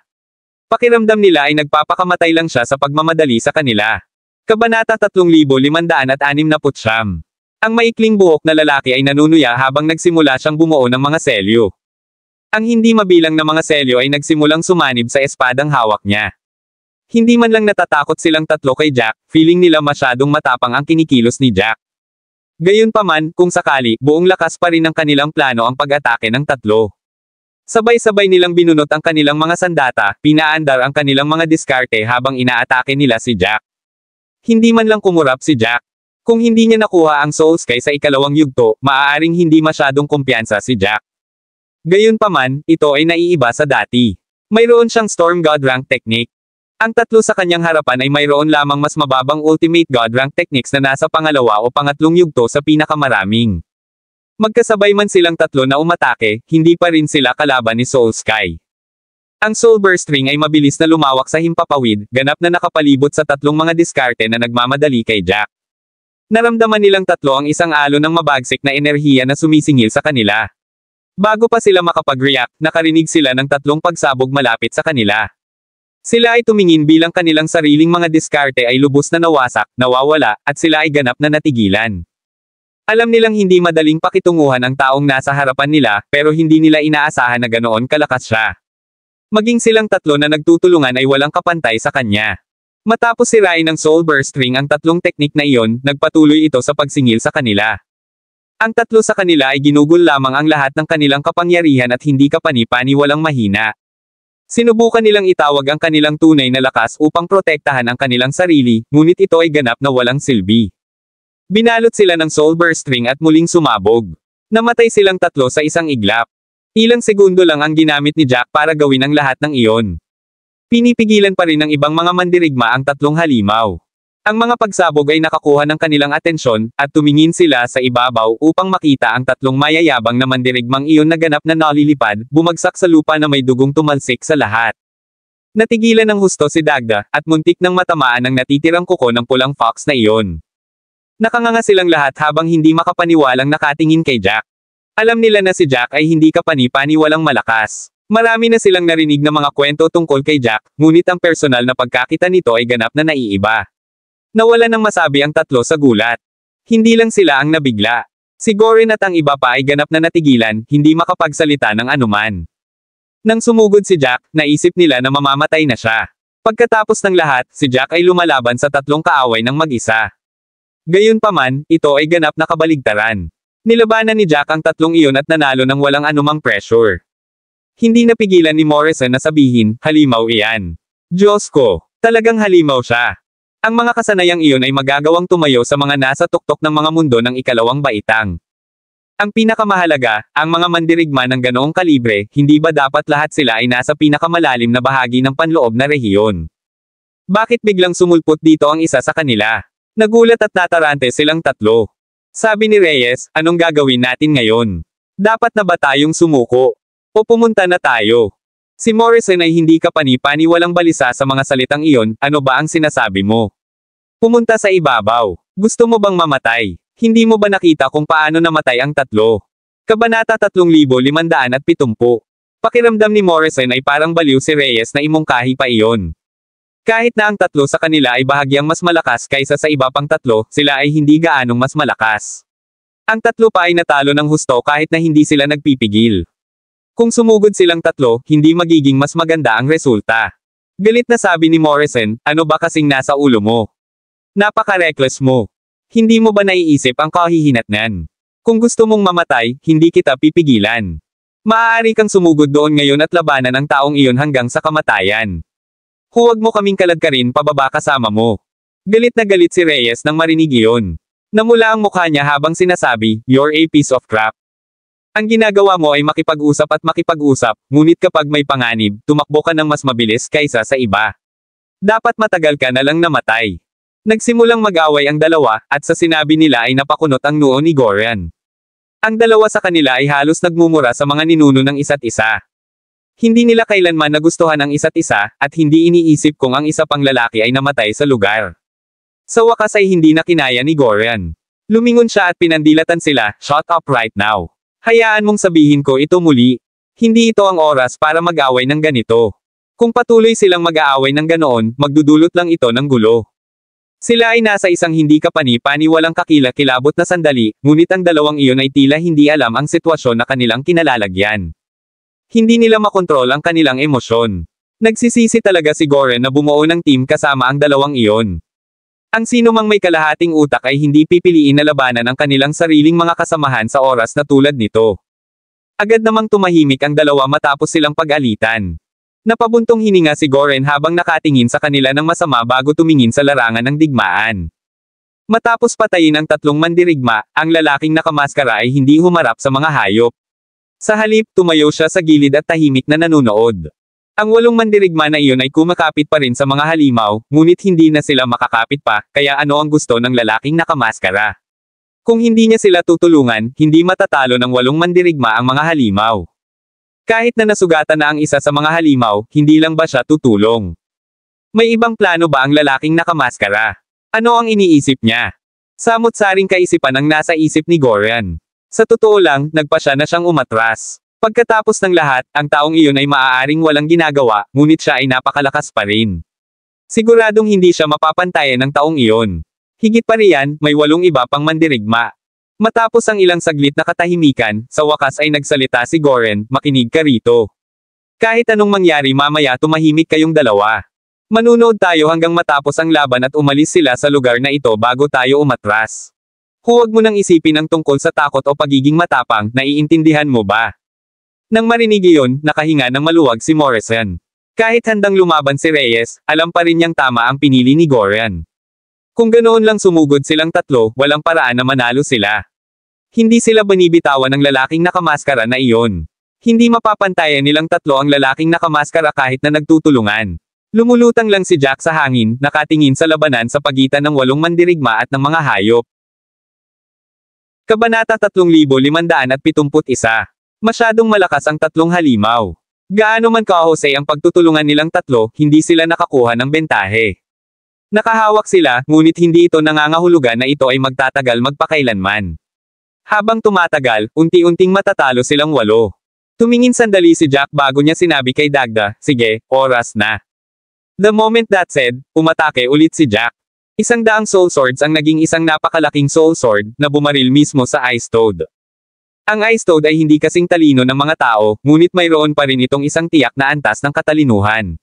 Pakiramdam nila ay nagpapakamatay lang siya sa pagmamadali sa kanila. Kabanata 3569. Ang maikling buhok na lalaki ay nanunuya habang nagsimula siyang bumuo ng mga selyo. Ang hindi mabilang na mga selyo ay nagsimulang sumanib sa espadang hawak niya. Hindi man lang natatakot silang tatlo kay Jack, feeling nila masyadong matapang ang kinikilos ni Jack. Gayunpaman, kung sakali, buong lakas pa rin ng kanilang plano ang pag-atake ng tatlo. Sabay-sabay nilang binunot ang kanilang mga sandata, pinaandar ang kanilang mga diskarte habang inaatake nila si Jack. Hindi man lang kumurap si Jack. Kung hindi niya nakuha ang Soul Sky sa ikalawang yugto, maaaring hindi masyadong kumpiyansa si Jack. Gayunpaman, ito ay naiiba sa dati. Mayroon siyang Storm God Rank Technique. Ang tatlo sa kanyang harapan ay mayroon lamang mas mababang Ultimate God Rank Techniques na nasa pangalawa o pangatlong yugto sa pinakamaraming. Magkasabay man silang tatlo na umatake, hindi pa rin sila kalaban ni Soul Sky. Ang Soul Burst Ring ay mabilis na lumawak sa himpapawid, ganap na nakapalibot sa tatlong mga diskarte na nagmamadali kay Jack. Naramdaman nilang tatlo ang isang alon ng mabagsik na enerhiya na sumisingil sa kanila. Bago pa sila makapag-react, nakarinig sila ng tatlong pagsabog malapit sa kanila. Sila ay tumingin bilang kanilang sariling mga diskarte ay lubos na nawasak, nawawala, at sila ay ganap na natigilan. Alam nilang hindi madaling pakitunguhan ang taong nasa harapan nila, pero hindi nila inaasahan na ganoon kalakas siya. Maging silang tatlo na nagtutulungan ay walang kapantay sa kanya. Matapos sirain ng Soul Burst Ring ang tatlong teknik na iyon, nagpatuloy ito sa pagsingil sa kanila. Ang tatlo sa kanila ay ginugol lamang ang lahat ng kanilang kapangyarihan at hindi kapani-paniwalang mahina. Sinubukan nilang itawag ang kanilang tunay na lakas upang protektahan ang kanilang sarili, ngunit ito ay ganap na walang silbi. Binalot sila ng Soul Burst Ring at muling sumabog. Namatay silang tatlo sa isang iglap. Ilang segundo lang ang ginamit ni Jack para gawin ang lahat ng iyon. Pinipigilan pa rin ng ibang mga mandirigma ang tatlong halimaw. Ang mga pagsabog ay nakakuha ng kanilang atensyon, at tumingin sila sa ibabaw upang makita ang tatlong mayayabang na mandirigmang iyon na ganap na nalilipad, bumagsak sa lupa na may dugong tumalsik sa lahat. Natigilan ng husto si Dagda, at muntik nang matamaan ang natitirang kuko ng pulang fox na iyon. Nakanganga silang lahat habang hindi makapaniwalang nakatingin kay Jack. Alam nila na si Jack ay hindi kapani-paniwalang malakas. Marami na silang narinig na mga kwento tungkol kay Jack, ngunit ang personal na pagkakita nito ay ganap na naiiba. Nawala ng masabi ang tatlo sa gulat. Hindi lang sila ang nabigla. Si Gorin at ang iba pa ay ganap na natigilan, hindi makapagsalita ng anuman. Nang sumugod si Jack, naisip nila na mamamatay na siya. Pagkatapos ng lahat, si Jack ay lumalaban sa tatlong kaaway ng mag-isa. Gayunpaman, ito ay ganap na kabaligtaran. Nilabanan ni Jack ang tatlong iyon at nanalo ng walang anumang pressure. Hindi napigilan ni Morrison na sabihin, halimaw iyan. Diyos ko, talagang halimaw siya. Ang mga kasanayang iyon ay magagawang tumayo sa mga nasa tuktok ng mga mundo ng ikalawang baitang. Ang pinakamahalaga, ang mga mandirigma ng ganoong kalibre, hindi ba dapat lahat sila ay nasa pinakamalalim na bahagi ng panloob na rehiyon? Bakit biglang sumulpot dito ang isa sa kanila? Nagulat at natarante silang tatlo. Sabi ni Reyes, anong gagawin natin ngayon? Dapat na ba tayong sumuko? O pumunta na tayo? Si Morrison ay hindi kapani-paniwalang balisa sa mga salitang iyon, ano ba ang sinasabi mo? Pumunta sa ibabaw. Gusto mo bang mamatay? Hindi mo ba nakita kung paano namatay ang tatlo? Kabanata 3570. Pakiramdam ni Morrison ay parang baliw si Reyes na imungkahi pa iyon. Kahit na ang tatlo sa kanila ay bahagyang mas malakas kaysa sa iba pang tatlo, sila ay hindi gaanong mas malakas. Ang tatlo pa ay natalo ng husto kahit na hindi sila nagpipigil. Kung sumugod silang tatlo, hindi magiging mas maganda ang resulta. Galit na sabi ni Morrison, ano ba kasing nasa ulo mo? Napaka-reckless mo. Hindi mo ba naiisip ang kahihinatnan? Kung gusto mong mamatay, hindi kita pipigilan. Maaari kang sumugod doon ngayon at labanan ang taong iyon hanggang sa kamatayan. Huwag mo kaming kaladkarin pababa kasama mo. Galit na galit si Reyes nang marinig iyon. Namula ang mukha niya habang sinasabi, you're a piece of crap. Ang ginagawa mo ay makipag-usap at makipag-usap, ngunit kapag may panganib, tumakbo ka ng mas mabilis kaysa sa iba. Dapat matagal ka na lang namatay. Nagsimulang mag-away ang dalawa, at sa sinabi nila ay napakunot ang noo ni Gorian. Ang dalawa sa kanila ay halos nagmumura sa mga ninuno ng isa't isa. Hindi nila kailanman nagustuhan ang isa't isa, at hindi iniisip kung ang isa pang lalaki ay namatay sa lugar. Sa wakas ay hindi na kinaya ni Gorian. Lumingon siya at pinandilatan sila, shut up right now. Hayaan mong sabihin ko ito muli. Hindi ito ang oras para mag-away ng ganito. Kung patuloy silang mag-aaway ng ganoon, magdudulot lang ito ng gulo. Sila ay nasa isang hindi kapani-paniwalang kakilakilabot na sandali, ngunit ang dalawang iyon ay tila hindi alam ang sitwasyon na kanilang kinalalagyan. Hindi nila makontrol ang kanilang emosyon. Nagsisisi talaga si Gorian na bumuo ng team kasama ang dalawang iyon. Ang sino mang may kalahating utak ay hindi pipiliin na labanan ang kanilang sariling mga kasamahan sa oras na tulad nito. Agad namang tumahimik ang dalawa matapos silang pag-alitan. Napabuntong hininga si Gorian habang nakatingin sa kanila ng masama bago tumingin sa larangan ng digmaan. Matapos patayin ang tatlong mandirigma, ang lalaking nakamaskara ay hindi humarap sa mga hayop. Sa halip, tumayo siya sa gilid at tahimik na nanunood. Ang 8 mandirigma na iyon ay kumakapit pa rin sa mga halimaw, ngunit hindi na sila makakapit pa, kaya ano ang gusto ng lalaking nakamaskara? Kung hindi niya sila tutulungan, hindi matatalo ng 8 mandirigma ang mga halimaw. Kahit na nasugatan na ang isa sa mga halimaw, hindi lang ba siya tutulong? May ibang plano ba ang lalaking nakamaskara? Ano ang iniisip niya? Samot-saring kaisipan ang nasa isip ni Gorian. Sa totoo lang, nagpasya na siyang umatras. Pagkatapos ng lahat, ang taong iyon ay maaaring walang ginagawa, ngunit siya ay napakalakas pa rin. Siguradong hindi siya mapapantayan ng taong iyon. Higit pa riyan, may 8 iba pang mandirigma. Matapos ang ilang saglit na katahimikan, sa wakas ay nagsalita si Gorian, makinig ka rito. Kahit anong mangyari mamaya tumahimik kayong dalawa. Manunood tayo hanggang matapos ang laban at umalis sila sa lugar na ito bago tayo umatras. Huwag mo nang isipin ang tungkol sa takot o pagiging matapang, naiintindihan mo ba? Nang marinig iyon, nakahinga ng maluwag si Morrison. Kahit handang lumaban si Reyes, alam pa rin niyang tama ang pinili ni Gorian. Kung ganoon lang sumugod silang tatlo, walang paraan na manalo sila. Hindi sila binibitawan ng lalaking nakamaskara na iyon. Hindi mapapantayan nilang tatlo ang lalaking nakamaskara kahit na nagtutulungan. Lumulutang lang si Jack sa hangin, nakatingin sa labanan sa pagitan ng 8 mandirigma at ng mga hayop. Kabanata 3571. Masyadong malakas ang tatlong halimaw. Gaano man kahusay ang pagtutulungan nilang tatlo, hindi sila nakakuha ng bentahe. Nakahawak sila, ngunit hindi ito nangangahulugan na ito ay magtatagal magpakailanman. Habang tumatagal, unti-unting matatalo silang 8. Tumingin sandali si Jack bago niya sinabi kay Dagda, sige, oras na. The moment that said, umatake ulit si Jack. 100 soul swords ang naging isang napakalaking soul sword, na bumaril mismo sa Ice Toad. Ang Ice Toad ay hindi kasing talino ng mga tao, ngunit mayroon pa rin itong isang tiyak na antas ng katalinuhan.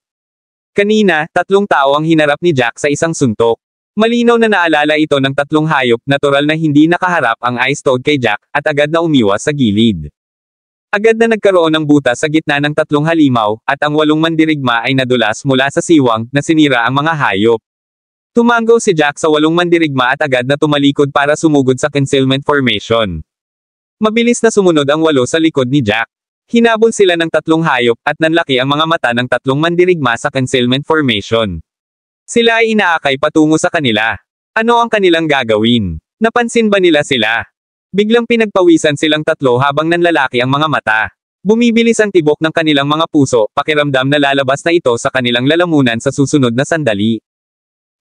Kanina, 3 tao ang hinarap ni Jack sa isang suntok. Malinaw na naalala ito ng 3 hayop, natural na hindi nakaharap ang Ice Toad kay Jack, at agad na umiwas sa gilid. Agad na nagkaroon ng butas sa gitna ng 3 halimaw, at ang 8 mandirigma ay nadulas mula sa siwang, na sinira ang mga hayop. Tumanggo si Jack sa 8 mandirigma at agad na tumalikod para sumugod sa concealment formation. Mabilis na sumunod ang 8 sa likod ni Jack. Hinabol sila ng 3 hayop, at nanlaki ang mga mata ng 3 mandirigma sa concealment formation. Sila ay inaakay patungo sa kanila. Ano ang kanilang gagawin? Napansin ba nila sila? Biglang pinagpawisan silang 3 habang nanlalaki ang mga mata. Bumibilis ang tibok ng kanilang mga puso, pakiramdam na lalabas na ito sa kanilang lalamunan sa susunod na sandali.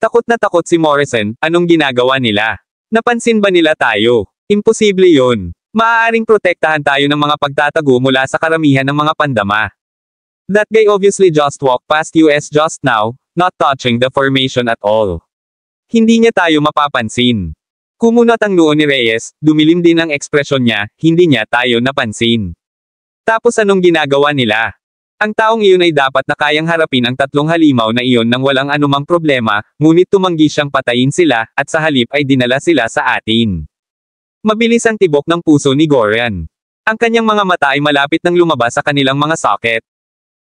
Takot na takot si Morrison, anong ginagawa nila? Napansin ba nila tayo? Imposible yun. Maaaring protektahan tayo ng mga pagtatago mula sa karamihan ng mga pandama. That guy obviously just walked past us just now, not touching the formation at all. Hindi niya tayo mapapansin. Kumunot ang noo ni Reyes, dumilim din ang ekspresyon niya, hindi niya tayo napansin. Tapos anong ginagawa nila? Ang taong iyon ay dapat na kayang harapin ang tatlong halimaw na iyon nang walang anumang problema, ngunit tumanggi siyang patayin sila, at sa halip ay dinala sila sa atin. Mabilis ang tibok ng puso ni Goren. Ang kanyang mga mata ay malapit nang lumabas sa kanilang mga socket.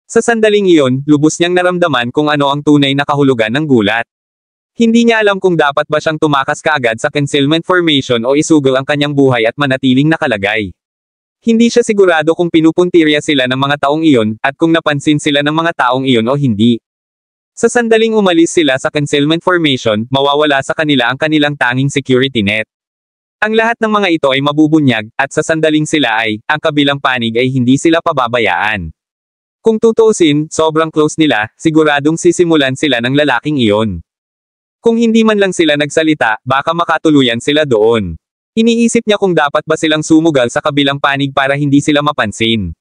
Sa sandaling iyon, lubos niyang naramdaman kung ano ang tunay na kahulugan ng gulat. Hindi niya alam kung dapat ba siyang tumakas kaagad sa concealment formation o isugol ang kanyang buhay at manatiling nakalagay. Hindi siya sigurado kung pinupuntirya sila ng mga taong iyon, at kung napansin sila ng mga taong iyon o hindi. Sa sandaling umalis sila sa concealment formation, mawawala sa kanila ang kanilang tanging security net. Ang lahat ng mga ito ay mabubunyag, at sa sandaling sila ay, ang kabilang panig ay hindi sila pababayaan. Kung tutuusin, sobrang close nila, siguradong sisimulan sila ng lalaking iyon. Kung hindi man lang sila nagsalita, baka makatuluyan sila doon. Iniisip niya kung dapat ba silang sumugal sa kabilang panig para hindi sila mapansin.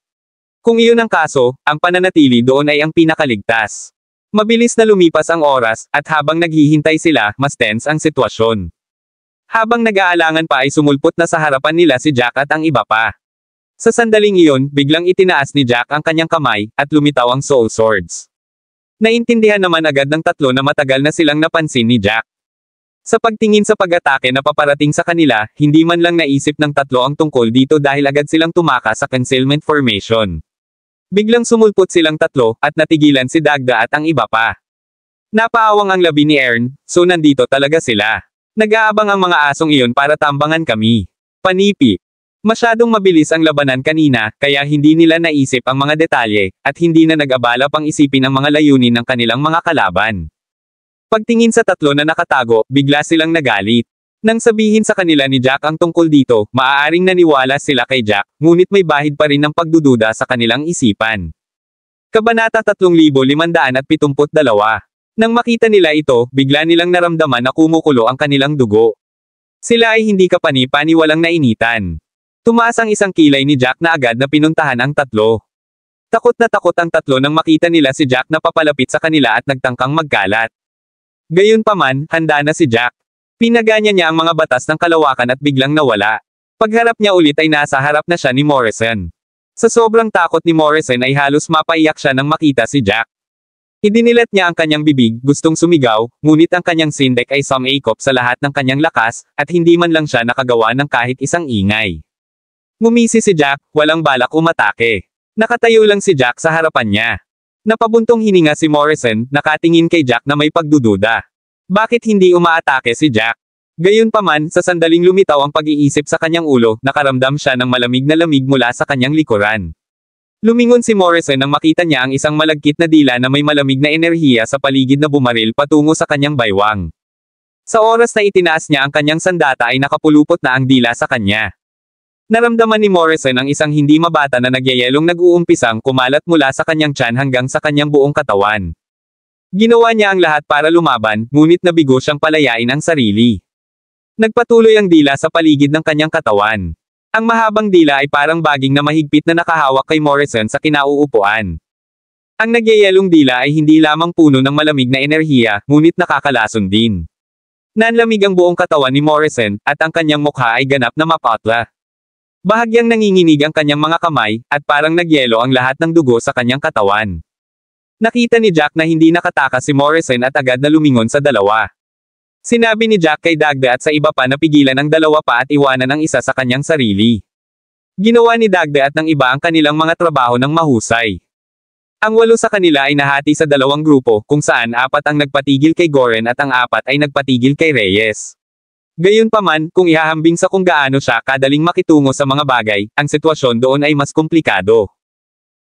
Kung iyon ang kaso, ang pananatili doon ay ang pinakaligtas. Mabilis na lumipas ang oras, at habang naghihintay sila, mas tense ang sitwasyon. Habang nag-aalangan pa ay sumulpot na sa harapan nila si Jack at ang iba pa. Sa sandaling iyon, biglang itinaas ni Jack ang kanyang kamay, at lumitaw ang soul swords. Naintindihan naman agad ng tatlo na matagal na silang napansin ni Jack. Sa pagtingin sa pag-atake na paparating sa kanila, hindi man lang naisip ng tatlo ang tungkol dito dahil agad silang tumakas sa concealment formation. Biglang sumulpot silang tatlo, at natigilan si Dagda at ang iba pa. Napaawang ang labi ni Ern, so nandito talaga sila. Nag-aabang ang mga asong iyon para tambangan kami. Panipi. Masyadong mabilis ang labanan kanina, kaya hindi nila naisip ang mga detalye, at hindi na nag-abala pang isipin ang mga layunin ng kanilang mga kalaban. Pagtingin sa tatlo na nakatago, bigla silang nagalit. Nang sabihin sa kanila ni Jack ang tungkol dito, maaaring naniwala sila kay Jack, ngunit may bahid pa rin ng pagdududa sa kanilang isipan. Kabanata 3572. Nang makita nila ito, bigla nilang naramdaman na kumukulo ang kanilang dugo. Sila ay hindi kapani-paniwalang nainitan. Tumaas ang isang kilay ni Jack na agad na pinuntahan ang tatlo. Takot na takot ang tatlo nang makita nila si Jack na papalapit sa kanila at nagtangkang magkalat. Gayunpaman, handa na si Jack. Pinaganya niya ang mga batas ng kalawakan at biglang nawala. Pagharap niya ulit ay nasa harap na siya ni Morrison. Sa sobrang takot ni Morrison ay halos mapaiyak siya nang makita si Jack. Idinilat niya ang kanyang bibig, gustong sumigaw, ngunit ang kanyang sindek ay sumaikop sa lahat ng kanyang lakas, at hindi man lang siya nakagawa ng kahit isang ingay. Ngumisi si Jack, walang balak umatake. Nakatayo lang si Jack sa harapan niya. Napabuntong hininga si Morrison, nakatingin kay Jack na may pagdududa. Bakit hindi umaatake si Jack? Gayunpaman, sa sandaling lumitaw ang pag-iisip sa kanyang ulo, nakaramdam siya ng malamig na lamig mula sa kanyang likuran. Lumingon si Morrison nang makita niya ang isang malagkit na dila na may malamig na enerhiya sa paligid na bumaril patungo sa kanyang baywang. Sa oras na itinaas niya ang kanyang sandata ay nakapulupot na ang dila sa kanya. Naramdaman ni Morrison ang isang hindi mabata na nagyayelong nag-uumpisang kumalat mula sa kanyang tiyan hanggang sa kanyang buong katawan. Ginawa niya ang lahat para lumaban, ngunit nabigo siyang palayain ang sarili. Nagpatuloy ang dila sa paligid ng kanyang katawan. Ang mahabang dila ay parang baging na mahigpit na nakahawak kay Morrison sa kinauupuan. Ang nagyayelong dila ay hindi lamang puno ng malamig na enerhiya, ngunit nakakalason din. Nanlamig ang buong katawan ni Morrison, at ang kanyang mukha ay ganap na mapatla. Bahagyang nanginginig ang kanyang mga kamay, at parang nagyelo ang lahat ng dugo sa kanyang katawan. Nakita ni Jack na hindi nakatakas si Morrison at agad na lumingon sa dalawa. Sinabi ni Jack kay Dagda at sa iba pa na pigilan ang dalawa pa at iwanan ang isa sa kanyang sarili. Ginawa ni Dagda at ng iba ang kanilang mga trabaho ng mahusay. Ang 8 sa kanila ay nahati sa 2 grupo, kung saan 4 ang nagpatigil kay Goren at ang 4 ay nagpatigil kay Reyes. Gayunpaman, kung ihahambing sa kung gaano siya kadaling makitungo sa mga bagay, ang sitwasyon doon ay mas komplikado.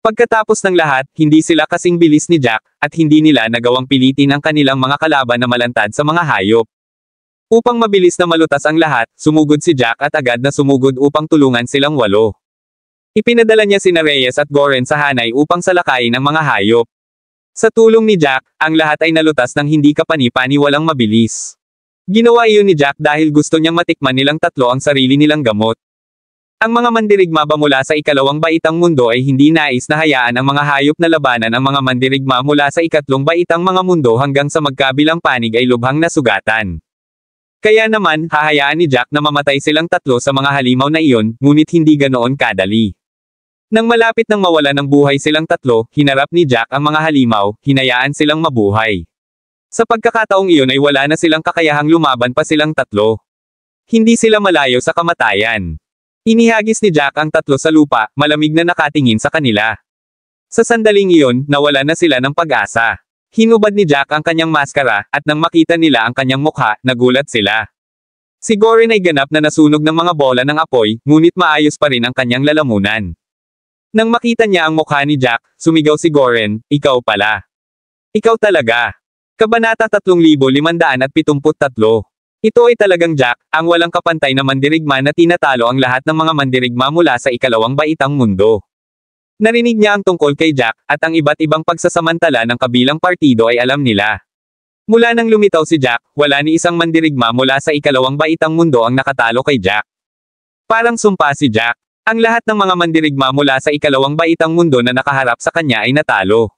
Pagkatapos ng lahat, hindi sila kasing bilis ni Jack, at hindi nila nagawang pilitin ang kanilang mga kalaban na malantad sa mga hayop. Upang mabilis na malutas ang lahat, sumugod si Jack at agad na sumugod upang tulungan silang 8. Ipinadala niya sina Reyes at Goren sa hanay upang salakayin ang mga hayop. Sa tulong ni Jack, ang lahat ay nalutas ng hindi kapani-paniwalang mabilis. Ginawa iyon ni Jack dahil gusto niyang matikman nilang tatlo ang sarili nilang gamot. Ang mga mandirigma ba mula sa ikalawang baitang mundo ay hindi nais na hayaan ang mga hayop na labanan ang mga mandirigma mula sa ikatlong baitang mga mundo hanggang sa magkabilang panig ay lubhang nasugatan. Kaya naman, hahayaan ni Jack na mamatay silang tatlo sa mga halimaw na iyon, ngunit hindi ganoon kadali. Nang malapit nang mawala ng buhay silang tatlo, hinarap ni Jack ang mga halimaw, hinayaan silang mabuhay. Sa pagkakataong iyon ay wala na silang kakayahang lumaban pa silang tatlo. Hindi sila malayo sa kamatayan. Inihagis ni Jack ang tatlo sa lupa, malamig na nakatingin sa kanila. Sa sandaling iyon, nawala na sila ng pag-asa. Hinubad ni Jack ang kanyang maskara, at nang makita nila ang kanyang mukha, nagulat sila. Si Goren ay ganap na nasunog ng mga bola ng apoy, ngunit maayos pa rin ang kanyang lalamunan. Nang makita niya ang mukha ni Jack, sumigaw si Goren, "Ikaw pala. Ikaw talaga." Kabanata 3573. Ito ay talagang Jack, ang walang kapantay na mandirigma na tinatalo ang lahat ng mga mandirigma mula sa ikalawang baitang mundo. Narinig niya ang tungkol kay Jack, at ang iba't ibang pagsasamantala ng kabilang partido ay alam nila. Mula nang lumitaw si Jack, wala ni isang mandirigma mula sa ikalawang baitang mundo ang nakatalo kay Jack. Parang sumpa si Jack. Ang lahat ng mga mandirigma mula sa ikalawang baitang mundo na nakaharap sa kanya ay natalo.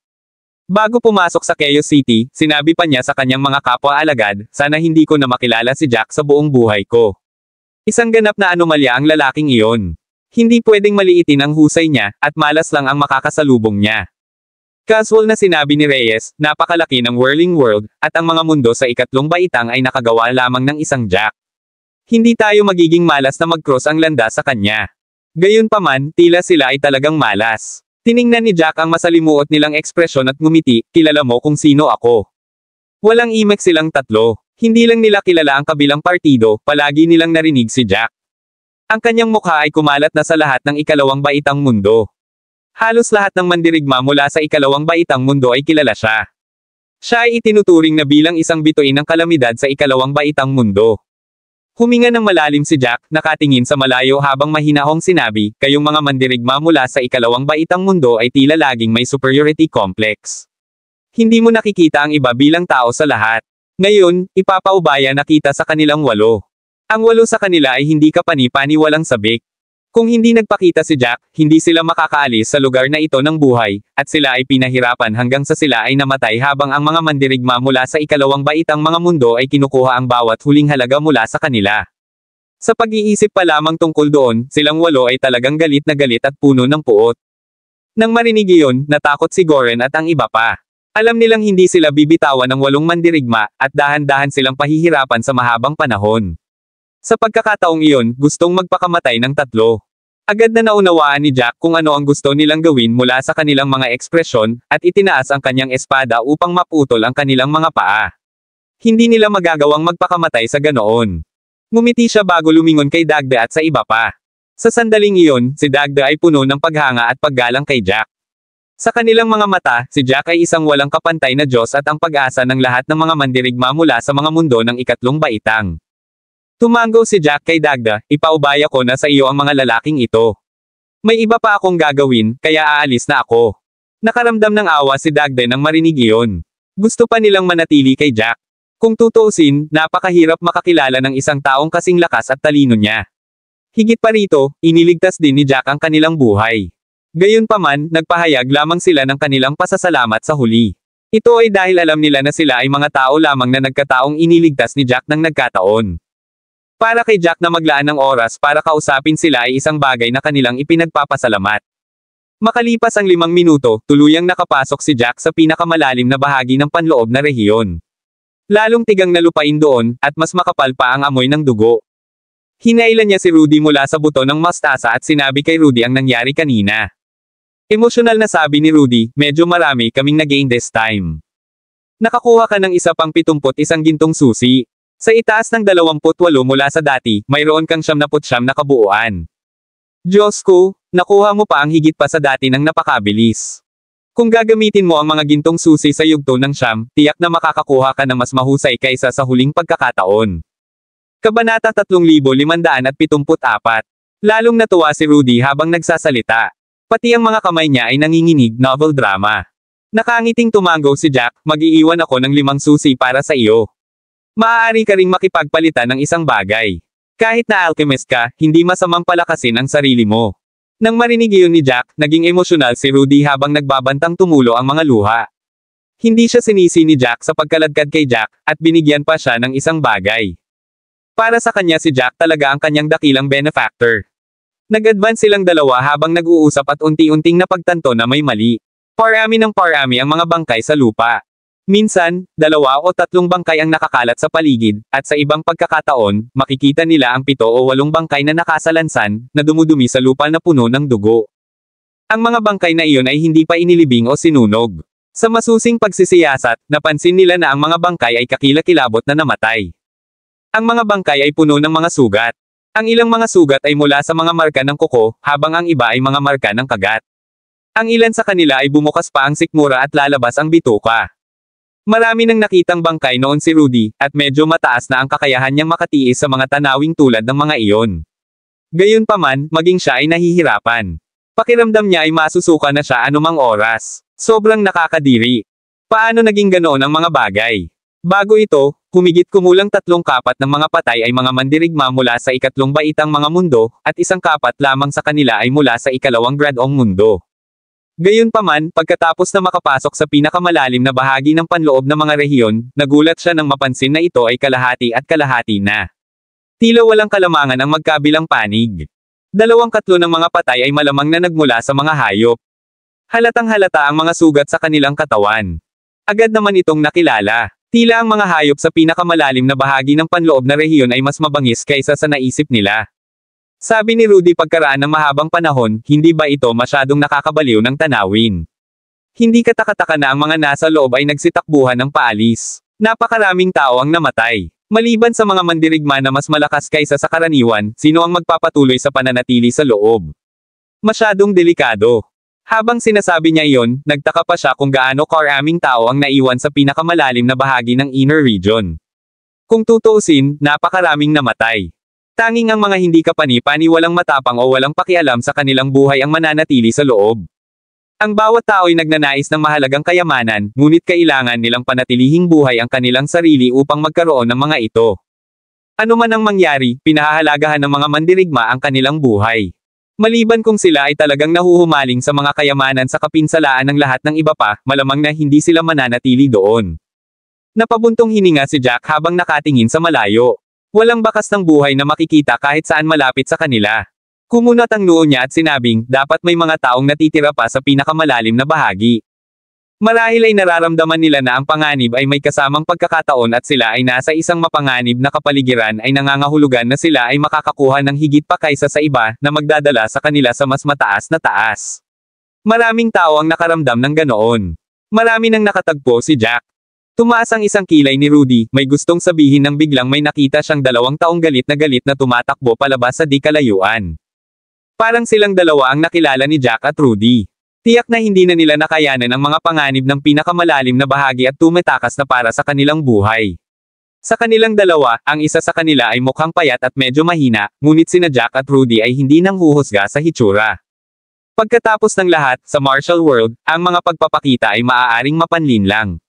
Bago pumasok sa Chaos City, sinabi pa niya sa kanyang mga kapwa-alagad, "Sana hindi ko na makilala si Jack sa buong buhay ko." Isang ganap na anomalya ang lalaking iyon. Hindi pwedeng maliitin ang husay niya, at malas lang ang makakasalubong niya. Casual na sinabi ni Reyes, napakalaki ng Whirling World, at ang mga mundo sa ikatlong baitang ay nakagawa lamang ng isang Jack. Hindi tayo magiging malas na mag-cross ang landas sa kanya. Gayunpaman, tila sila ay talagang malas. Tiningnan ni Jack ang masalimuot nilang ekspresyon at ngumiti, "Kilala mo kung sino ako." Walang imek silang tatlo. Hindi lang nila kilala ang kabilang partido, palagi nilang narinig si Jack. Ang kanyang mukha ay kumalat na sa lahat ng ikalawang baitang mundo. Halos lahat ng mandirigma mula sa ikalawang baitang mundo ay kilala siya. Siya ay itinuturing na bilang isang bituin ng kalamidad sa ikalawang baitang mundo. Huminga ng malalim si Jack, nakatingin sa malayo habang mahinahong sinabi, "Kayong mga mandirigma mula sa ikalawang baitang mundo ay tila laging may superiority complex. Hindi mo nakikita ang iba bilang tao sa lahat. Ngayon, ipapaubaya na kita sa kanilang 8. Ang 8 sa kanila ay hindi kapani-pani walang sabik." Kung hindi nagpakita si Jack, hindi sila makakaalis sa lugar na ito ng buhay, at sila ay pinahirapan hanggang sa sila ay namatay habang ang mga mandirigma mula sa ikalawang baitang mga mundo ay kinukuha ang bawat huling halaga mula sa kanila. Sa pag-iisip pa lamang tungkol doon, silang 8 ay talagang galit na galit at puno ng puot. Nang marinig iyon, natakot si Goren at ang iba pa. Alam nilang hindi sila bibitawan ng 8 mandirigma, at dahan-dahan silang pahihirapan sa mahabang panahon. Sa pagkakataong iyon, gustong magpakamatay ng 3. Agad na naunawaan ni Jack kung ano ang gusto nilang gawin mula sa kanilang mga ekspresyon, at itinaas ang kanyang espada upang maputol ang kanilang mga paa. Hindi nila magagawang magpakamatay sa ganoon. Ngumiti siya bago lumingon kay Dagda at sa iba pa. Sa sandaling iyon, si Dagda ay puno ng paghanga at paggalang kay Jack. Sa kanilang mga mata, si Jack ay isang walang kapantay na Diyos at ang pag-asa ng lahat ng mga mandirigma mula sa mga mundo ng ikatlong baitang. Tumango si Jack kay Dagda, "Ipaubaya ko na sa iyo ang mga lalaking ito. May iba pa akong gagawin, kaya aalis na ako." Nakaramdam ng awa si Dagda nang marinig iyon. Gusto pa nilang manatili kay Jack. Kung tutuusin, napakahirap makakilala ng isang taong kasing lakas at talino niya. Higit pa rito, iniligtas din ni Jack ang kanilang buhay. Gayunpaman, nagpahayag lamang sila ng kanilang pasasalamat sa huli. Ito ay dahil alam nila na sila ay mga tao lamang na nagkataong iniligtas ni Jack ng nagkataon. Para kay Jack na maglaan ng oras para kausapin sila ay isang bagay na kanilang ipinagpapasalamat. Makalipas ang 5 minuto, tuluyang nakapasok si Jack sa pinakamalalim na bahagi ng panloob na rehiyon. Lalong tigang na lupain doon, at mas makapal pa ang amoy ng dugo. Hinailan niya si Rudy mula sa buto ng mastasa at sinabi kay Rudy ang nangyari kanina. Emosyonal na sabi ni Rudy, "Medyo marami kaming nag-gain this time. Nakakuha ka ng isa pang 71 gintong susi. Sa itaas ng 28 mula sa dati, mayroon kang 79 na kabuuan. Diyos ko, nakuha mo pa ang higit pa sa dati ng napakabilis. Kung gagamitin mo ang mga gintong susi sa yugto ng siyam, tiyak na makakakuha ka ng mas mahusay kaysa sa huling pagkakataon." Kabanata 3574. Lalong natuwa si Rudy habang nagsasalita. Pati ang mga kamay niya ay nanginginig, novel drama. Nakangiting tumango si Jack, "Mag-iiwan ako ng 5 susi para sa iyo. Maaari ka ring makipagpalitan ng isang bagay. Kahit na alchemist ka, hindi masamang palakasin ang sarili mo. Nang marinig iyon ni Jack, naging emosyonal si Rudy habang nagbabantang tumulo ang mga luha. Hindi siya sinisi ni Jack sa pagkaladkad kay Jack, at binigyan pa siya ng isang bagay. Para sa kanya si Jack talaga ang kanyang dakilang benefactor. Nag-advance silang dalawa habang nag-uusap at unti-unting napagtanto na may mali. Parami ng parami ang mga bangkay sa lupa. Minsan, 2 o 3 bangkay ang nakakalat sa paligid, at sa ibang pagkakataon, makikita nila ang 7 o 8 bangkay na nakasalansan, na dumudumi sa lupa na puno ng dugo. Ang mga bangkay na iyon ay hindi pa inilibing o sinunog. Sa masusing pagsisiyasat, napansin nila na ang mga bangkay ay kakilakilabot na namatay. Ang mga bangkay ay puno ng mga sugat. Ang ilang mga sugat ay mula sa mga marka ng kuko, habang ang iba ay mga marka ng kagat. Ang ilan sa kanila ay bumukas pa ang sikmura at lalabas ang bituka. Marami nang nakitang bangkay noon si Rudy, at medyo mataas na ang kakayahan niyang makatiis sa mga tanawing tulad ng mga iyon. Gayunpaman, maging siya ay nahihirapan. Pakiramdam niya ay masusuka na siya anumang oras. Sobrang nakakadiri. Paano naging ganoon ang mga bagay? Bago ito, humigit kumulang 3 kapat ng mga patay ay mga mandirigma mula sa ikatlong baitang mga mundo, at 1 kapat lamang sa kanila ay mula sa ikalawang gradong mundo. Gayunpaman, pagkatapos na makapasok sa pinakamalalim na bahagi ng panloob ng mga rehiyon, nagulat siya nang mapansin na ito ay kalahati at kalahati na. Tila walang kalamangan ang magkabilang panig. 2/3 ng mga patay ay malamang na nagmula sa mga hayop. Halatang halata ang mga sugat sa kanilang katawan. Agad naman itong nakilala. Tila ang mga hayop sa pinakamalalim na bahagi ng panloob na rehiyon ay mas mabangis kaysa sa naisip nila. Sabi ni Rudy pagkaraan ng mahabang panahon, hindi ba ito masyadong nakakabaliw ng tanawin? Hindi katakataka na ang mga nasa loob ay nagsitakbuhan ng paalis. Napakaraming tao ang namatay. Maliban sa mga mandirigma na mas malakas kaysa sa karaniwan, sino ang magpapatuloy sa pananatili sa loob? Masyadong delikado. Habang sinasabi niya iyon, nagtaka pa siya kung gaano karaming tao ang naiwan sa pinakamalalim na bahagi ng inner region. Kung tutuusin, napakaraming namatay. Tanging ang mga hindi kapani-pani walang matapang o walang pakialam sa kanilang buhay ang mananatili sa loob. Ang bawat tao ay nagnanais ng mahalagang kayamanan, ngunit kailangan nilang panatilihing buhay ang kanilang sarili upang magkaroon ng mga ito. Ano man ang mangyari, pinahahalagahan ng mga mandirigma ang kanilang buhay. Maliban kung sila ay talagang nahuhumaling sa mga kayamanan sa kapinsalaan ng lahat ng iba pa, malamang na hindi sila mananatili doon. Napabuntong hininga si Jack habang nakatingin sa malayo. Walang bakas ng buhay na makikita kahit saan malapit sa kanila. Kumunat ang noo niya at sinabing, dapat may mga taong natitira pa sa pinakamalalim na bahagi. Marahil ay nararamdaman nila na ang panganib ay may kasamang pagkakataon at sila ay nasa isang mapanganib na kapaligiran ay nangangahulugan na sila ay makakakuha ng higit pa kaysa sa iba na magdadala sa kanila sa mas mataas na taas. Maraming tao ang nakaramdam ng ganoon. Marami nang nakatagpo si Jack. Tumaas ang isang kilay ni Rudy, may gustong sabihin nang biglang may nakita siyang 2 taong galit na tumatakbo palabas sa di kalayuan. Parang silang dalawa ang nakilala ni Jack at Rudy. Tiyak na hindi na nila nakayanan ang mga panganib ng pinakamalalim na bahagi at tumatakas na para sa kanilang buhay. Sa kanilang dalawa, ang isa sa kanila ay mukhang payat at medyo mahina, ngunit sina Jack at Rudy ay hindi nang huhusga sa hitsura. Pagkatapos ng lahat, sa martial world, ang mga pagpapakita ay maaaring mapanlin lang.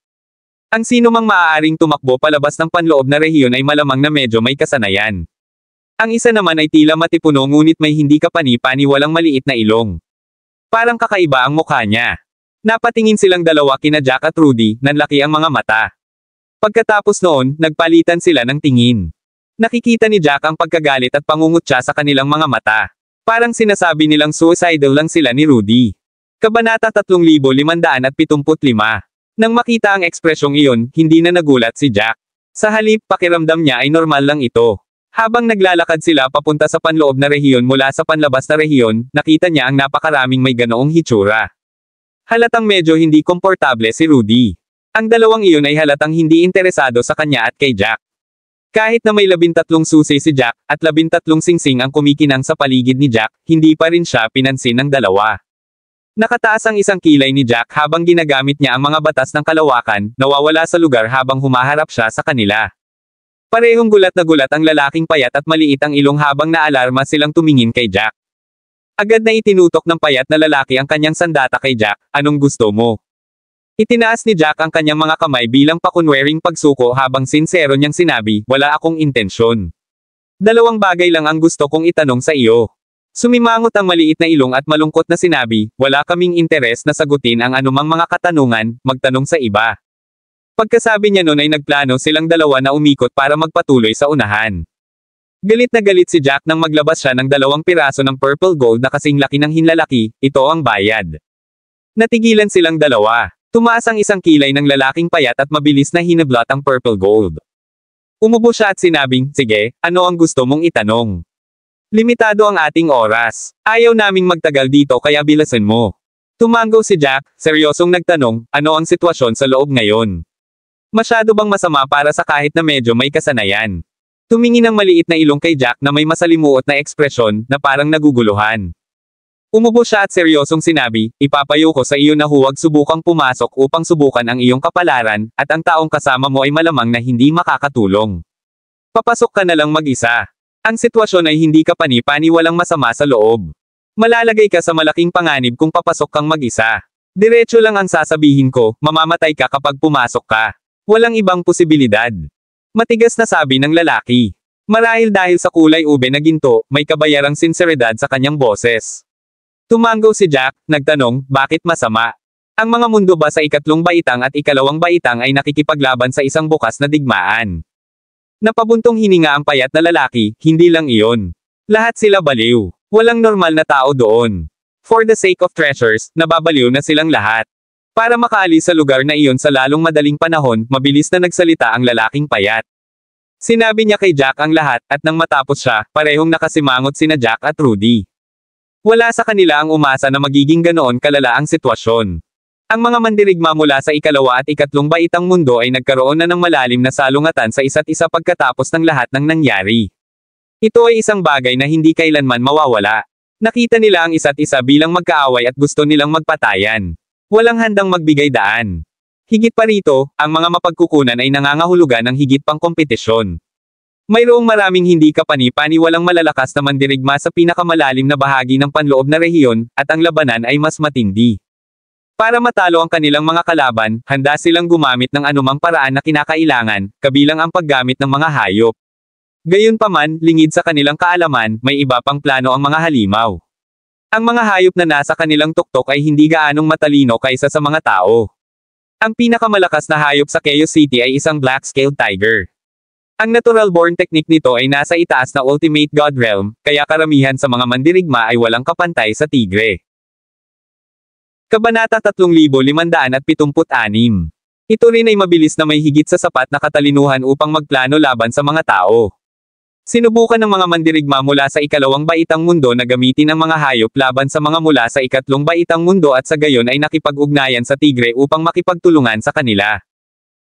Ang sino mang maaaring tumakbo palabas ng panloob na rehiyon ay malamang na medyo may kasanayan. Ang isa naman ay tila matipuno ngunit may hindi kapani-pani walang maliit na ilong. Parang kakaiba ang mukha niya. Napatingin silang dalawa kina Jack at Rudy, nanlaki ang mga mata. Pagkatapos noon, nagpalitan sila ng tingin. Nakikita ni Jack ang pagkagalit at pangungutya sa kanilang mga mata. Parang sinasabi nilang suicidal lang sila ni Rudy. Kabanata 3575. Nang makita ang ekspresyong iyon, hindi na nagulat si Jack. Sa halip, pakiramdam niya ay normal lang ito. Habang naglalakad sila papunta sa panloob na rehiyon mula sa panlabas na rehiyon, nakita niya ang napakaraming may ganoong hitsura. Halatang medyo hindi komportable si Rudy. Ang dalawang iyon ay halatang hindi interesado sa kanya at kay Jack. Kahit na may 13 susi si Jack, at 13 singsing ang kumikinang sa paligid ni Jack, hindi pa rin siya pinansin ng dalawa. Nakataas ang isang kilay ni Jack habang ginagamit niya ang mga batas ng kalawakan, nawawala sa lugar habang humaharap siya sa kanila. Parehong gulat na gulat ang lalaking payat at maliit ang ilong habang naalarma silang tumingin kay Jack. Agad na itinutok ng payat na lalaki ang kanyang sandata kay Jack, anong gusto mo? Itinaas ni Jack ang kanyang mga kamay bilang pakunwering pagsuko habang sinsero niyang sinabi, wala akong intensyon. Dalawang bagay lang ang gusto kong itanong sa iyo. Sumimangot ang maliit na ilong at malungkot na sinabi, wala kaming interes na sagutin ang anumang mga katanungan, magtanong sa iba. Pagkasabi niya noon ay nagplano silang dalawa na umikot para magpatuloy sa unahan. Galit na galit si Jack nang maglabas siya ng 2 piraso ng purple gold na kasing laki ng hinlalaki, ito ang bayad. Natigilan silang dalawa. Tumaas ang isang kilay ng lalaking payat at mabilis na hinablot ang purple gold. Umubo siya at sinabing, sige, ano ang gusto mong itanong? Limitado ang ating oras. Ayaw naming magtagal dito kaya bilasan mo. Tumango si Jack, seryosong nagtanong, ano ang sitwasyon sa loob ngayon? Masyado bang masama para sa kahit na medyo may kasanayan? Tumingin ang maliit na ilong kay Jack na may masalimuot na ekspresyon, na parang naguguluhan. Umubo siya at seryosong sinabi, ipapayo ko sa iyo na huwag subukang pumasok upang subukan ang iyong kapalaran, at ang taong kasama mo ay malamang na hindi makakatulong. Papasok ka na lang mag-isa. Ang sitwasyon ay hindi ka pani-pani walang masama sa loob. Malalagay ka sa malaking panganib kung papasok kang mag-isa. Diretso lang ang sasabihin ko, mamamatay ka kapag pumasok ka. Walang ibang posibilidad. Matigas na sabi ng lalaki. Marahil dahil sa kulay ube na ginto, may kabayarang sinseridad sa kanyang boses. Tumango si Jack, nagtanong, bakit masama? Ang mga mundo ba sa 2 baitang at 2 baitang ay nakikipaglaban sa isang bukas na digmaan? Napabuntong hininga ang payat na lalaki, hindi lang iyon. Lahat sila baliw. Walang normal na tao doon. For the sake of treasures, nababaliw na silang lahat. Para makaalis sa lugar na iyon sa lalong madaling panahon, mabilis na nagsalita ang lalaking payat. Sinabi niya kay Jack ang lahat, at nang matapos siya, parehong nakasimangot sina Jack at Rudy. Wala sa kanila ang umasa na magiging ganoon kalala ang sitwasyon. Ang mga mandirigma mula sa 2 at 3 baitang mundo ay nagkaroon na ng malalim na salungatan sa isa't isa pagkatapos ng lahat ng nangyari. Ito ay isang bagay na hindi kailanman mawawala. Nakita nila ang isa't isa bilang magkaaway at gusto nilang magpatayan. Walang handang magbigay daan. Higit pa rito, ang mga mapagkukunan ay nangangahulugan ng higit pang kompetisyon. Mayroong maraming hindi kapani-pani walang malalakas na mandirigma sa pinakamalalim na bahagi ng panloob na rehiyon, at ang labanan ay mas matindi. Para matalo ang kanilang mga kalaban, handa silang gumamit ng anumang paraan na kinakailangan, kabilang ang paggamit ng mga hayop. Gayunpaman, lingid sa kanilang kaalaman, may iba pang plano ang mga halimaw. Ang mga hayop na nasa kanilang tuktok ay hindi gaanong matalino kaysa sa mga tao. Ang pinakamalakas na hayop sa Chaos City ay isang black-scaled tiger. Ang natural-born technique nito ay nasa itaas na ultimate god realm, kaya karamihan sa mga mandirigma ay walang kapantay sa tigre. Kabanata 3576. Ito rin ay mabilis na may higit sa sapat na katalinuhan upang magplano laban sa mga tao. Sinubukan ng mga mandirigma mula sa 2 baitang mundo na gamitin ang mga hayop laban sa mga mula sa 3 baitang mundo at sa gayon ay nakipag-ugnayan sa tigre upang makipagtulungan sa kanila.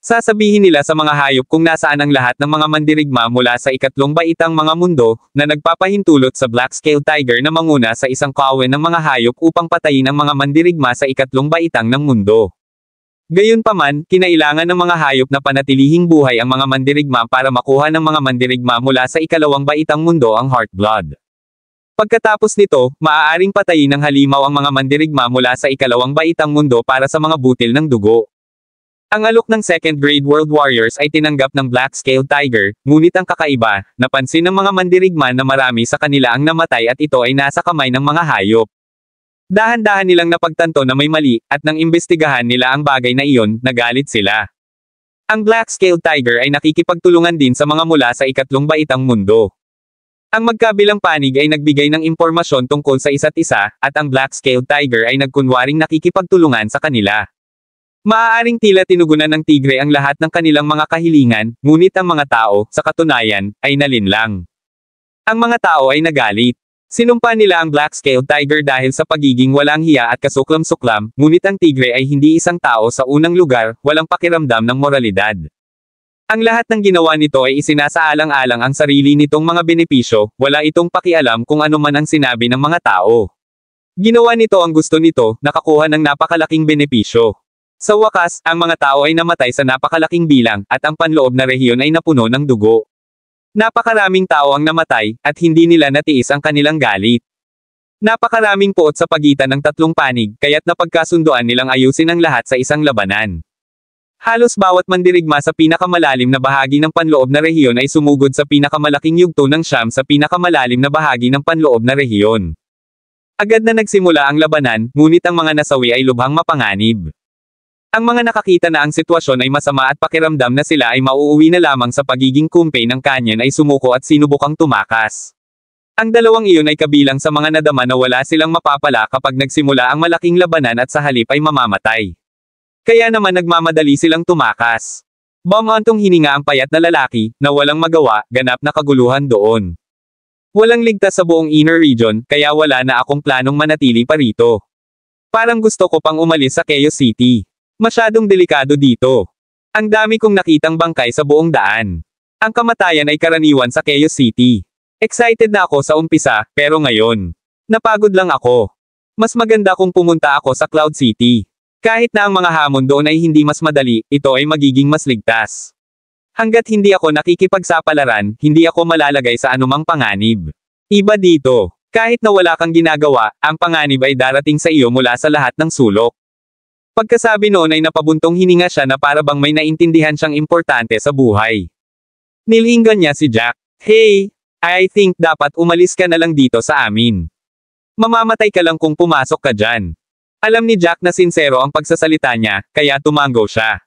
Sasabihin nila sa mga hayop kung nasaan ang lahat ng mga mandirigma mula sa 2 baitang mga mundo, na nagpapahintulot sa black-scaled tiger na manguna sa isang kawen ng mga hayop upang patayin ang mga mandirigma sa 2 baitang ng mundo. Gayunpaman, kinailangan ng mga hayop na panatilihing buhay ang mga mandirigma para makuha ng mga mandirigma mula sa 2 baitang mundo ang Heartblood. Pagkatapos nito, maaaring patayin ng halimaw ang mga mandirigma mula sa 2 baitang mundo para sa mga butil ng dugo. Ang alok ng Second Grade World Warriors ay tinanggap ng black-scaled tiger, ngunit ang kakaiba, napansin ng mga mandirigma na marami sa kanila ang namatay at ito ay nasa kamay ng mga hayop. Dahan-dahan nilang napagtanto na may mali, at nang imbestigahan nila ang bagay na iyon, nagalit sila. Ang black-scaled tiger ay nakikipagtulungan din sa mga mula sa 2 baitang mundo. Ang magkabilang panig ay nagbigay ng impormasyon tungkol sa isa't isa, at ang black-scaled tiger ay nagkunwaring nakikipagtulungan sa kanila. Maaaring tila tinugunan ng tigre ang lahat ng kanilang mga kahilingan, ngunit ang mga tao, sa katunayan, ay nalinlang. Ang mga tao ay nagalit. Sinumpa nila ang black-scaled tiger dahil sa pagiging walang hiya at kasuklam-suklam, ngunit ang tigre ay hindi isang tao sa unang lugar, walang pakiramdam ng moralidad. Ang lahat ng ginawa nito ay isinasaalang-alang ang sarili nitong mga benepisyo, wala itong pakialam kung ano man ang sinabi ng mga tao. Ginawa nito ang gusto nito, nakakuha ng napakalaking benepisyo. Sa wakas, ang mga tao ay namatay sa napakalaking bilang, at ang panloob na rehiyon ay napuno ng dugo. Napakaraming tao ang namatay, at hindi nila natiis ang kanilang galit. Napakaraming puot sa pagitan ng 3 panig, kaya't napagkasunduan nilang ayusin ang lahat sa isang labanan. Halos bawat mandirigma sa pinakamalalim na bahagi ng panloob na rehiyon ay sumugod sa pinakamalaking yugto ng siyam sa pinakamalalim na bahagi ng panloob na rehiyon. Agad na nagsimula ang labanan, ngunit ang mga nasawi ay lubhang mapanganib. Ang mga nakakita na ang sitwasyon ay masama at pakiramdam na sila ay mauuwi na lamang sa pagiging kumpe ng kanyon ay sumuko at sinubukang tumakas. Ang dalawang iyon ay kabilang sa mga nadama na wala silang mapapala kapag nagsimula ang malaking labanan at sa halip ay mamamatay. Kaya naman nagmamadali silang tumakas. Bumantong hininga ang payat na lalaki, na walang magawa, ganap na kaguluhan doon. Walang ligtas sa buong inner region, kaya wala na akong planong manatili pa rito. Parang gusto ko pang umalis sa Chaos City. Masyadong delikado dito. Ang dami kong nakitang bangkay sa buong daan. Ang kamatayan ay karaniwan sa Chaos City. Excited na ako sa umpisa, pero ngayon, napagod lang ako. Mas maganda kung pumunta ako sa Cloud City. Kahit na ang mga hamon doon ay hindi mas madali, ito ay magiging mas ligtas. Hanggat hindi ako nakikipagsapalaran, hindi ako malalagay sa anumang panganib. Iba dito. Kahit na wala kang ginagawa, ang panganib ay darating sa iyo mula sa lahat ng sulok. Pagkasabi noon ay napabuntong hininga siya na para bang may naintindihan siyang importante sa buhay. Nilinggan niya si Jack. Hey, I think dapat umalis ka na lang dito sa amin. Mamamatay ka lang kung pumasok ka dyan. Alam ni Jack na sincero ang pagsasalita niya, kaya tumango siya.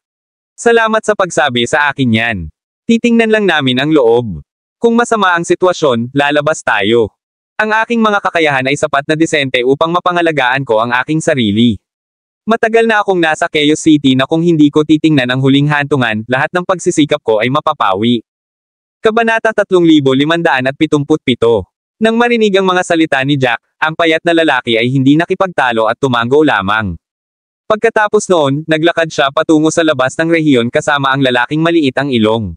Salamat sa pagsabi sa akin yan. Titingnan lang namin ang loob. Kung masama ang sitwasyon, lalabas tayo. Ang aking mga kakayahan ay sapat na disente upang mapangalagaan ko ang aking sarili. Matagal na akong nasa Chaos City na kung hindi ko titingnan ang huling hantungan, lahat ng pagsisikap ko ay mapapawi. Kabanata 3577. Nang marinig ang mga salita ni Jack, ang payat na lalaki ay hindi nakipagtalo at tumango lamang. Pagkatapos noon, naglakad siya patungo sa labas ng rehiyon kasama ang lalaking maliit ang ilong.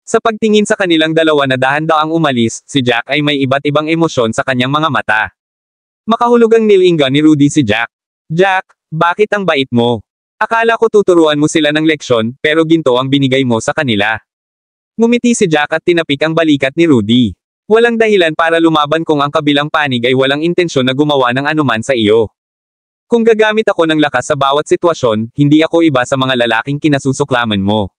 Sa pagtingin sa kanilang dalawa na dahan-daang umalis, si Jack ay may iba't ibang emosyon sa kanyang mga mata. Makahulugang nilinggan ni Rudy si Jack. Jack, bakit ang bait mo? Akala ko tuturuan mo sila ng leksyon, pero ginto ang binigay mo sa kanila. Ngumiti si Jack at tinapik ang balikat ni Rudy. Walang dahilan para lumaban kung ang kabilang panig ay walang intensyon na gumawa ng anuman sa iyo. Kung gagamit ako ng lakas sa bawat sitwasyon, hindi ako iba sa mga lalaking kinasusuklaman mo.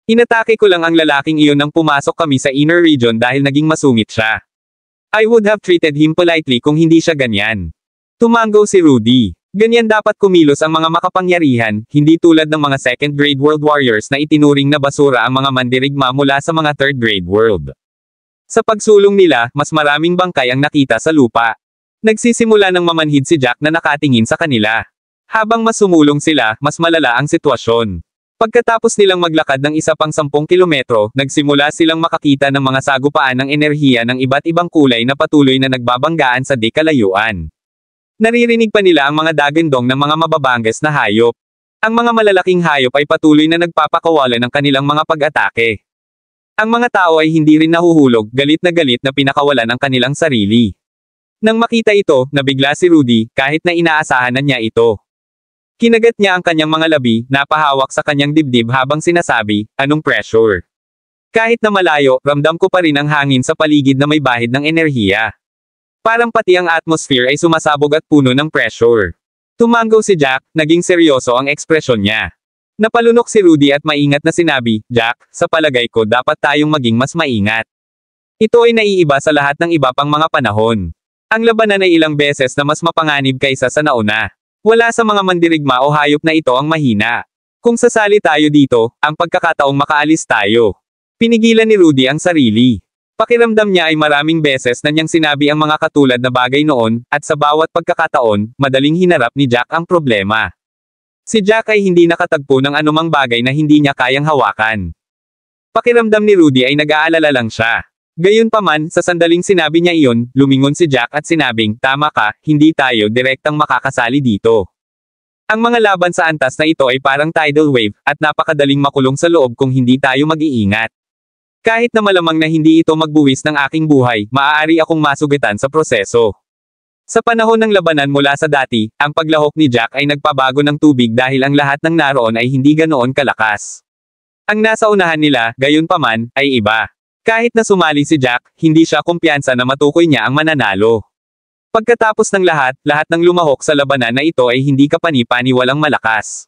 Inatake ko lang ang lalaking iyon nang pumasok kami sa inner region dahil naging masungit siya. I would have treated him politely kung hindi siya ganyan. Tumango si Rudy. Ganyan dapat kumilos ang mga makapangyarihan, hindi tulad ng mga second-grade world warriors na itinuring na basura ang mga mandirigma mula sa mga third-grade world. Sa pagsulong nila, mas maraming bangkay ang nakita sa lupa. Nagsisimula ng mamanhid si Jack na nakatingin sa kanila. Habang mas sumulong sila, mas malala ang sitwasyon. Pagkatapos nilang maglakad ng isa pang 10 kilometro, nagsimula silang makakita ng mga sagupaan ng enerhiya ng iba't ibang kulay na patuloy na nagbabanggaan sa di kalayuan. Naririnig pa nila ang mga dagandong ng mga mababanges na hayop. Ang mga malalaking hayop ay patuloy na nagpapakawala ng kanilang mga pag-atake. Ang mga tao ay hindi rin nahuhulog, galit na pinakawalan ang kanilang sarili. Nang makita ito, nabigla si Rudy, kahit na inaasahan na niya ito. Kinagat niya ang kanyang mga labi, napahawak sa kanyang dibdib habang sinasabi, anong pressure? Kahit na malayo, ramdam ko pa rin ang hangin sa paligid na may bahid ng enerhiya. Parang pati ang atmosphere ay sumasabog at puno ng pressure. Tumango si Jack, naging seryoso ang ekspresyon niya. Napalunok si Rudy at maingat na sinabi, Jack, sa palagay ko dapat tayong maging mas maingat. Ito ay naiiba sa lahat ng iba pang mga panahon. Ang labanan ay ilang beses na mas mapanganib kaysa sa nauna. Wala sa mga mandirigma o hayop na ito ang mahina. Kung sasali tayo dito, ang pagkakataong makaalis tayo. Pinigilan ni Rudy ang sarili. Pakiramdam niya ay maraming beses na niyang sinabi ang mga katulad na bagay noon, at sa bawat pagkakataon, madaling hinarap ni Jack ang problema. Si Jack ay hindi nakatagpo ng anumang bagay na hindi niya kayang hawakan. Pakiramdam ni Rudy ay nag-aalala lang siya. Gayunpaman, sa sandaling sinabi niya iyon, lumingon si Jack at sinabing, tama ka, hindi tayo direktang makakasali dito. Ang mga laban sa antas na ito ay parang tidal wave, at napakadaling makulong sa loob kung hindi tayo mag-iingat. Kahit na malamang na hindi ito magbuwis ng aking buhay, maaari akong masugitan sa proseso. Sa panahon ng labanan mula sa dati, ang paglahok ni Jack ay nagpabago ng tubig dahil ang lahat ng naroon ay hindi ganoon kalakas. Ang nasa unahan nila, gayunpaman, ay iba. Kahit na sumali si Jack, hindi siya kumpiyansa na matukoy niya ang mananalo. Pagkatapos ng lahat ng lumahok sa labanan na ito ay hindi kapani-pani walang malakas.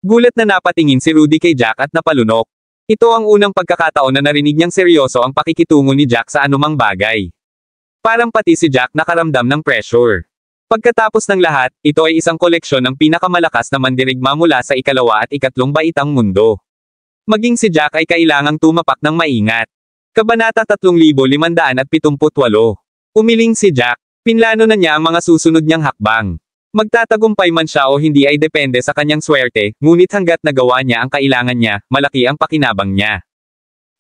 Gulat na napatingin si Rudy kay Jack at napalunok. Ito ang unang pagkakataon na narinig niyang seryoso ang pakikitungo ni Jack sa anumang bagay. Parang pati si Jack nakaramdam ng pressure. Pagkatapos ng lahat, ito ay isang koleksyon ng pinakamalakas na mandirigma mula sa ikalawa at ikatlong baitang mundo. Maging si Jack ay kailangang tumapak ng maingat. Kabanata 3578. Umiling si Jack. Pinlano na niya ang mga susunod niyang hakbang. Magtatagumpay man siya o hindi ay depende sa kanyang swerte, ngunit hanggat nagawa niya ang kailangan niya, malaki ang pakinabang niya.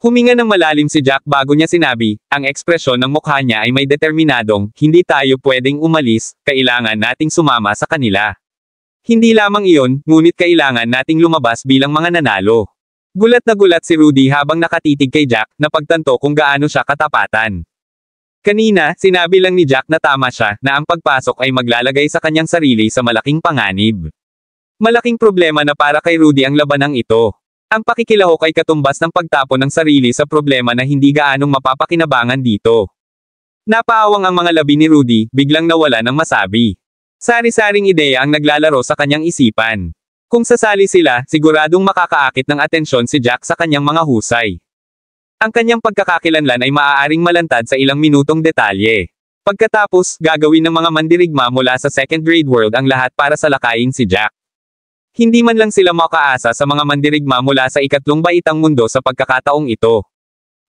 Huminga ng malalim si Jack bago niya sinabi, ang ekspresyon ng mukha niya ay may determinadong, hindi tayo pwedeng umalis, kailangan nating sumama sa kanila. Hindi lamang iyon, ngunit kailangan nating lumabas bilang mga nanalo. Gulat na gulat si Rudy habang nakatitig kay Jack, na pagtanto kung gaano siya katapatan. Kanina, sinabi lang ni Jack na tama siya, na ang pagpasok ay maglalagay sa kanyang sarili sa malaking panganib. Malaking problema na para kay Rudy ang labanang ito. Ang pakikilahok ay katumbas ng pagtapon ng sarili sa problema na hindi gaanong mapapakinabangan dito. Napaawang ang mga labi ni Rudy, biglang nawala ng masabi. Sari-saring ideya ang naglalaro sa kanyang isipan. Kung sasali sila, siguradong makakaakit ng atensyon si Jack sa kanyang mga husay. Ang kanyang pagkakakilanlan ay maaaring malantad sa ilang minutong detalye. Pagkatapos, gagawin ng mga mandirigma mula sa second grade world ang lahat para salakayin si Jack. Hindi man lang sila makaasa sa mga mandirigma mula sa ikatlong baitang mundo sa pagkakataong ito.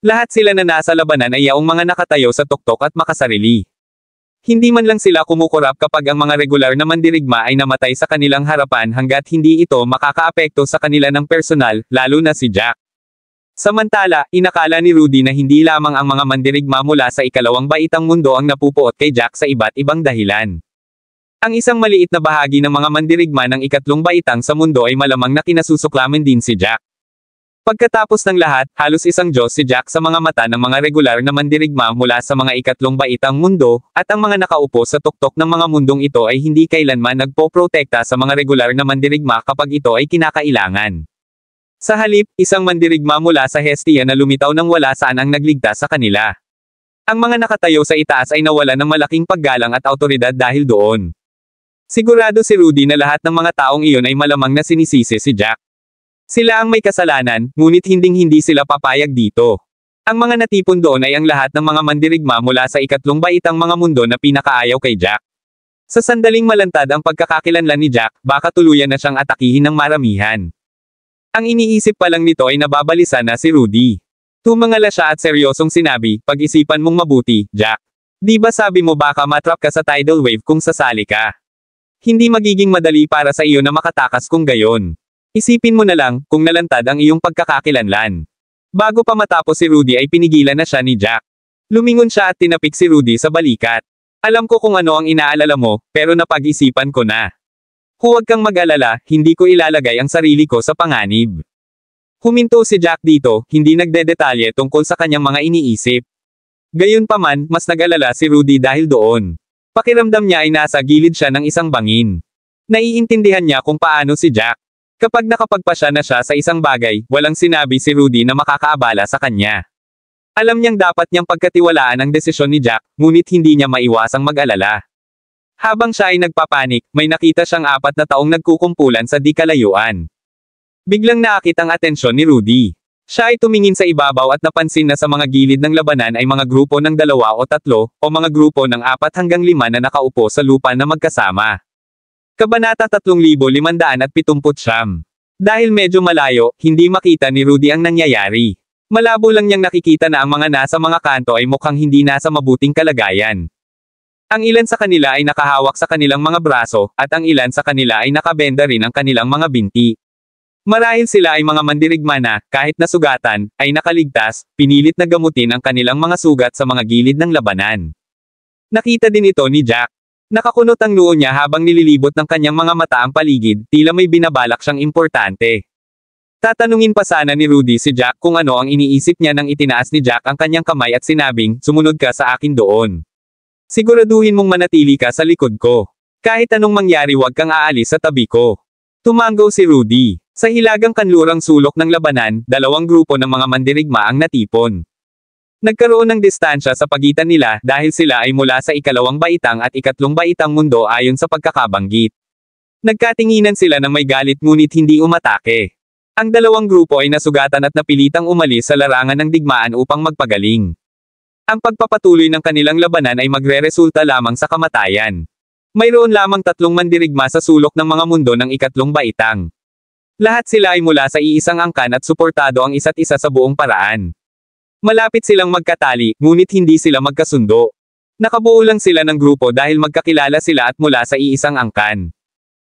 Lahat sila na nasa labanan ay yaong mga nakatayo sa tuktok at makasarili. Hindi man lang sila kumukurap kapag ang mga regular na mandirigma ay namatay sa kanilang harapan hanggat hindi ito makakaapekto sa kanila ng personal, lalo na si Jack. Samantala, inakala ni Rudy na hindi lamang ang mga mandirigma mula sa ikalawang baitang mundo ang napupuot kay Jack sa iba't ibang dahilan. Ang isang maliit na bahagi ng mga mandirigma ng ikatlong baitang sa mundo ay malamang na kinasusuklaman din si Jack. Pagkatapos ng lahat, halos isang Diyos si Jack sa mga mata ng mga regular na mandirigma mula sa mga ikatlong baitang mundo, at ang mga nakaupo sa tuktok ng mga mundong ito ay hindi kailanman nagpoprotekta sa mga regular na mandirigma kapag ito ay kinakailangan. Sa halip, isang mandirigma mula sa Hestia na lumitaw nang wala saan ang nagligtas sa kanila. Ang mga nakatayo sa itaas ay nawala ng malaking paggalang at autoridad dahil doon. Sigurado si Rudy na lahat ng mga taong iyon ay malamang na sinisisi si Jack. Sila ang may kasalanan, ngunit hinding-hindi sila papayag dito. Ang mga natipon doon ay ang lahat ng mga mandirigma mula sa ikatlong baitang mga mundo na pinakaayaw kay Jack. Sa sandaling malantad ang pagkakakilanlan ni Jack, baka tuluyan na siyang atakihin ng maramihan. Ang iniisip pa lang nito ay nababalisa na si Rudy. Tumangala siya at seryosong sinabi, pag-isipan mong mabuti, Jack. Di ba sabi mo baka matrap ka sa tidal wave kung sasali ka? Hindi magiging madali para sa iyo na makatakas kung gayon. Isipin mo na lang, kung nalantad ang iyong pagkakakilanlan. Bago pa matapos si Rudy ay pinigilan na siya ni Jack. Lumingon siya at tinapik si Rudy sa balikat. Alam ko kung ano ang inaalala mo, pero napag-isipan ko na. Huwag kang mag-alala, hindi ko ilalagay ang sarili ko sa panganib. Huminto si Jack dito, hindi nagdedetalye tungkol sa kanyang mga iniisip. Gayunpaman, mas nag-alala si Rudy dahil doon. Pakiramdam niya ay nasa gilid siya ng isang bangin. Naiintindihan niya kung paano si Jack. Kapag nakapagpasya na siya sa isang bagay, walang sinabi si Rudy na makakaabala sa kanya. Alam niyang dapat niyang pagkatiwalaan ang desisyon ni Jack, ngunit hindi niya maiwasang mag-alala. Habang siya ay nagpapanik, may nakita siyang 4 na taong nagkukumpulan sa di kalayuan. Biglang naakit ang atensyon ni Rudy. Siya ay tumingin sa ibabaw at napansin na sa mga gilid ng labanan ay mga grupo ng 2 o 3, o mga grupo ng 4 hanggang 5 na nakaupo sa lupa na magkasama. Kabanata 3579. Dahil medyo malayo, hindi makita ni Rudy ang nangyayari. Malabo lang niyang nakikita na ang mga nasa mga kanto ay mukhang hindi nasa mabuting kalagayan. Ang ilan sa kanila ay nakahawak sa kanilang mga braso, at ang ilan sa kanila ay nakabenda rin ang kanilang mga binti. Marahil sila ay mga mandirigma na, kahit nasugatan, ay nakaligtas, pinilit na gamutin ang kanilang mga sugat sa mga gilid ng labanan. Nakita din ito ni Jack. Nakakunot ang noo niya habang nililibot ng kanyang mga mata ang paligid, tila may binabalak siyang importante. Tatanungin pa sana ni Rudy si Jack kung ano ang iniisip niya nang itinaas ni Jack ang kanyang kamay at sinabing, sumunod ka sa akin doon. Siguraduhin mong manatili ka sa likod ko. Kahit anong mangyari huwag kang aalis sa tabi ko. Tumanggaw si Rudy. Sa hilagang kanlurang sulok ng labanan, 2 grupo ng mga mandirigma ang natipon. Nagkaroon ng distansya sa pagitan nila dahil sila ay mula sa ikalawang baitang at ikatlong baitang mundo ayon sa pagkakabanggit. Nagkatinginan sila ng may galit ngunit hindi umatake. Ang dalawang grupo ay nasugatan at napilitang umalis sa larangan ng digmaan upang magpagaling. Ang pagpapatuloy ng kanilang labanan ay magreresulta lamang sa kamatayan. Mayroon lamang 3 mandirigma sa sulok ng mga mundo ng ikatlong baitang. Lahat sila ay mula sa iisang angkan at suportado ang isa't isa sa buong paraan. Malapit silang magkatali, ngunit hindi sila magkasundo. Nakabuo lang sila ng grupo dahil magkakilala sila at mula sa iisang angkan.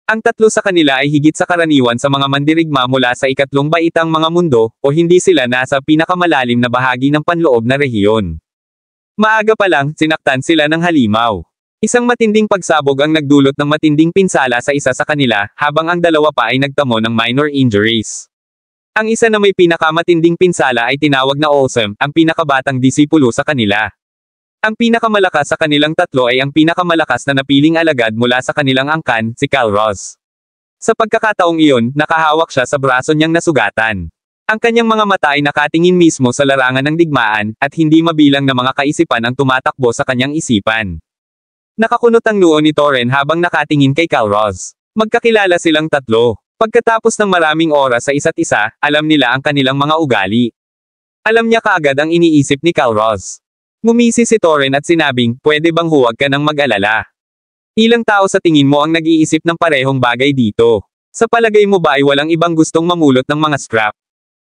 Ang 3 sa kanila ay higit sa karaniwan sa mga mandirigma mula sa ikatlong baitang mga mundo, o hindi sila nasa pinakamalalim na bahagi ng panloob na rehiyon. Maaga pa lang, sinaktan sila ng halimaw. Isang matinding pagsabog ang nagdulot ng matinding pinsala sa isa sa kanila, habang ang dalawa pa ay nagtamo ng minor injuries. Ang isa na may pinakamatinding pinsala ay tinawag na Awesome, ang pinakabatang disipulo sa kanila. Ang pinakamalakas sa kanilang 3 ay ang pinakamalakas na napiling alagad mula sa kanilang angkan, si Kalros. Sa pagkakataong iyon, nakahawak siya sa braso niyang nasugatan. Ang kanyang mga mata ay nakatingin mismo sa larangan ng digmaan, at hindi mabilang na mga kaisipan ang tumatakbo sa kanyang isipan. Nakakunot ang noo ni Torren habang nakatingin kay Kalros. Magkakilala silang 3. Pagkatapos ng maraming oras sa isa't isa, alam nila ang kanilang mga ugali. Alam niya kaagad ang iniisip ni Kalros. Ngumisi si Torren at sinabing, pwede bang huwag ka nang mag-alala? Ilang tao sa tingin mo ang nag-iisip ng parehong bagay dito? Sa palagay mo ba ay walang ibang gustong mamulot ng mga scrap?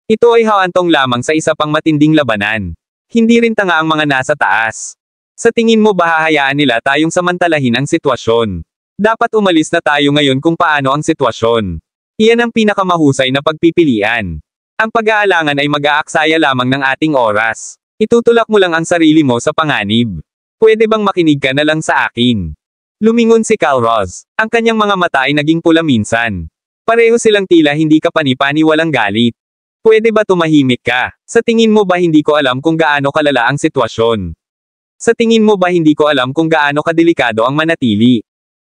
Ito ay hawantong lamang sa isa pang matinding labanan. Hindi rin tanga ang mga nasa taas. Sa tingin mo ba hahayaan nila tayong samantalahin ang sitwasyon? Dapat umalis na tayo ngayon kung paano ang sitwasyon. Iyan ang pinakamahusay na pagpipilian. Ang pag-aalangan ay mag-aaksaya lamang ng ating oras. Itutulak mo lang ang sarili mo sa panganib. Pwede bang makinig ka na lang sa akin? Lumingon si Kalros. Ang kanyang mga mata ay naging pula minsan. Pareho silang tila hindi kapani-pani walang galit. Pwede ba tumahimik ka? Sa tingin mo ba hindi ko alam kung gaano kalala ang sitwasyon? Sa tingin mo ba hindi ko alam kung gaano kadelikado ang manatili?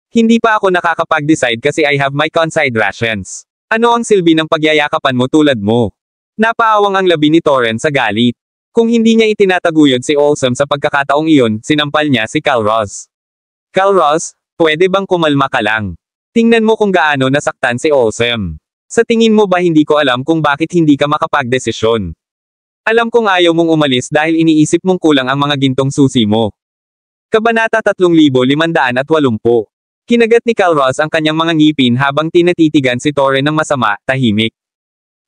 Hindi pa ako nakakapag-decide kasi I have my considerations. Ano ang silbi ng pagyayakapan mo tulad mo? Napaawang ang labi ni Torren sa galit. Kung hindi niya itinataguyod si Awesome sa pagkakataong iyon, sinampal niya si Kalros. Kalros, pwede bang kumalma ka lang? Tingnan mo kung gaano nasaktan si Awesome. Sa tingin mo ba hindi ko alam kung bakit hindi ka makapagdesisyon? Alam kong ayaw mong umalis dahil iniisip mong kulang ang mga gintong susi mo. Kabanata 3580. Kinagat ni Kalros ang kanyang mga ngipin habang tinatitigan si Torren ng masama, tahimik.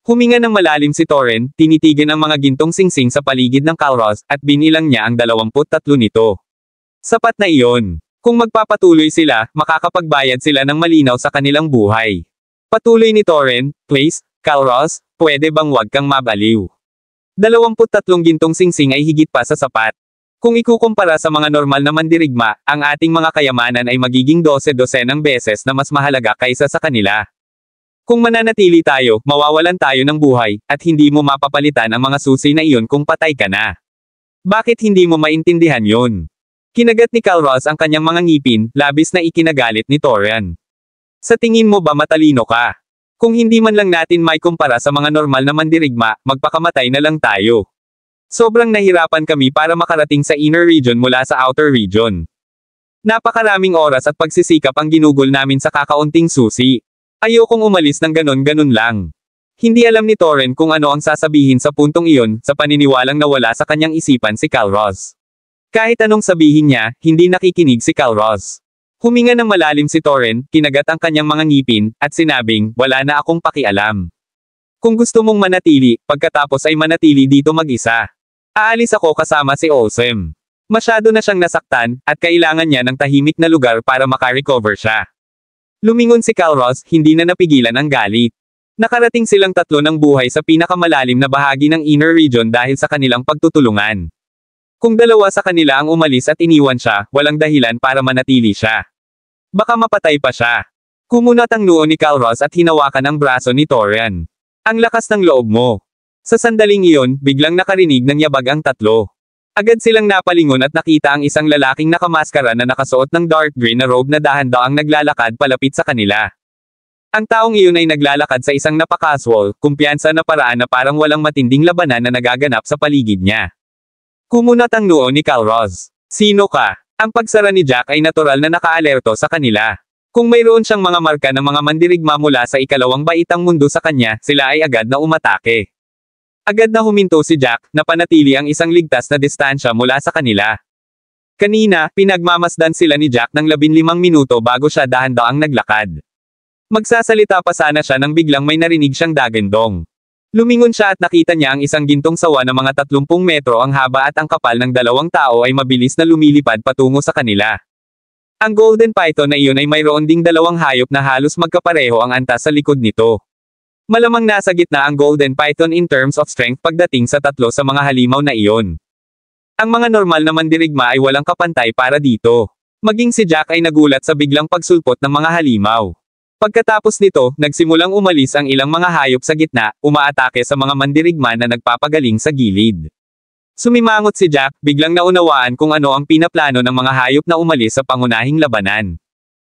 Huminga ng malalim si Torren, tinitigan ang mga gintong singsing sa paligid ng Kalros, at binilang niya ang 23 nito. Sapat na iyon. Kung magpapatuloy sila, makakapagbayad sila ng malinaw sa kanilang buhay. Patuloy ni Torren, please, Kalros, pwede bang wag kang mabaliw? 23 gintong singsing ay higit pa sa sapat. Kung ikukumpara sa mga normal na mandirigma, ang ating mga kayamanan ay magiging 12-dosenang beses na mas mahalaga kaysa sa kanila. Kung mananatili tayo, mawawalan tayo ng buhay, at hindi mo mapapalitan ang mga susi na iyon kung patay ka na. Bakit hindi mo maintindihan yun? Kinagat ni Kalros ang kanyang mga ngipin, labis na ikinagalit ni Torren. Sa tingin mo ba matalino ka? Kung hindi man lang natin may kumpara sa mga normal na mandirigma, magpakamatay na lang tayo. Sobrang nahirapan kami para makarating sa inner region mula sa outer region. Napakaraming oras at pagsisikap ang ginugol namin sa kakaunting susi. Ayokong umalis ng ganon-ganon lang. Hindi alam ni Torren kung ano ang sasabihin sa puntong iyon, sa paniniwalang nawala sa kanyang isipan si Kalros. Kahit anong sabihin niya, hindi nakikinig si Kalros. Huminga ng malalim si Torren, kinagat ang kanyang mga ngipin, at sinabing, wala na akong pakialam. Kung gusto mong manatili, pagkatapos ay manatili dito mag-isa. Aalis ako kasama si Awesome. Masyado na siyang nasaktan, at kailangan niya ng tahimik na lugar para makarecover siya. Lumingon si Kalros, hindi na napigilan ang galit. Nakarating silang 3 ng buhay sa pinakamalalim na bahagi ng inner region dahil sa kanilang pagtutulungan. Kung 2 sa kanila ang umalis at iniwan siya, walang dahilan para manatili siya. Baka mapatay pa siya. Kumunat ang noo ni Kalros at hinawakan ang braso ni Torren. Ang lakas ng loob mo. Sa sandaling iyon, biglang nakarinig ng yabag ang 3. Agad silang napalingon at nakita ang isang lalaking nakamaskara na nakasuot ng dark green na robe na dahan-daang naglalakad palapit sa kanila. Ang taong iyon ay naglalakad sa isang napakaswal, kumpiyansa na paraan na parang walang matinding labanan na nagaganap sa paligid niya. Kumunat ang noo ni Kalros. Sino ka? Ang pagsara ni Jack ay natural na nakaalerto sa kanila. Kung mayroon siyang mga marka ng mga mandirigma mula sa ikalawang baitang mundo sa kanya, sila ay agad na umatake. Agad na huminto si Jack, na panatili ang isang ligtas na distansya mula sa kanila. Kanina, pinagmamasdan sila ni Jack ng 15 minuto bago siya dahan-daang naglakad. Magsasalita pa sana siya nang biglang may narinig siyang dagendong. Lumingon siya at nakita niya ang isang gintong sawa na mga 30 metro ang haba at ang kapal ng dalawang tao ay mabilis na lumilipad patungo sa kanila. Ang golden python na iyon ay mayroon ding dalawang hayop na halos magkapareho ang antas sa likod nito. Malamang nasa gitna ang golden python in terms of strength pagdating sa tatlo sa mga halimaw na iyon. Ang mga normal na mandirigma ay walang kapantay para dito. Maging si Jack ay nagulat sa biglang pagsulpot ng mga halimaw. Pagkatapos nito, nagsimulang umalis ang ilang mga hayop sa gitna, umaatake sa mga mandirigma na nagpapagaling sa gilid. Sumimangot si Jack, biglang naunawaan kung ano ang pinaplano ng mga hayop na umalis sa pangunahing labanan.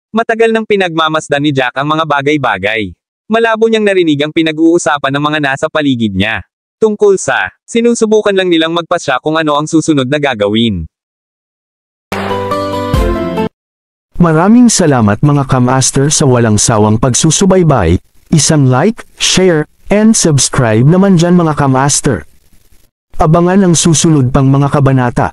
Matagal nang pinagmamasdan ni Jack ang mga bagay-bagay. Malabo niyang narinig ang pinag-uusapan ng mga nasa paligid niya. Tungkol sa, sinusubukan lang nilang magpasya kung ano ang susunod na gagawin. Maraming salamat mga kamaster sa walang sawang pagsusubaybay, isang like, share, and subscribe naman dyan mga kamaster. Abangan ang susunod pang mga kabanata.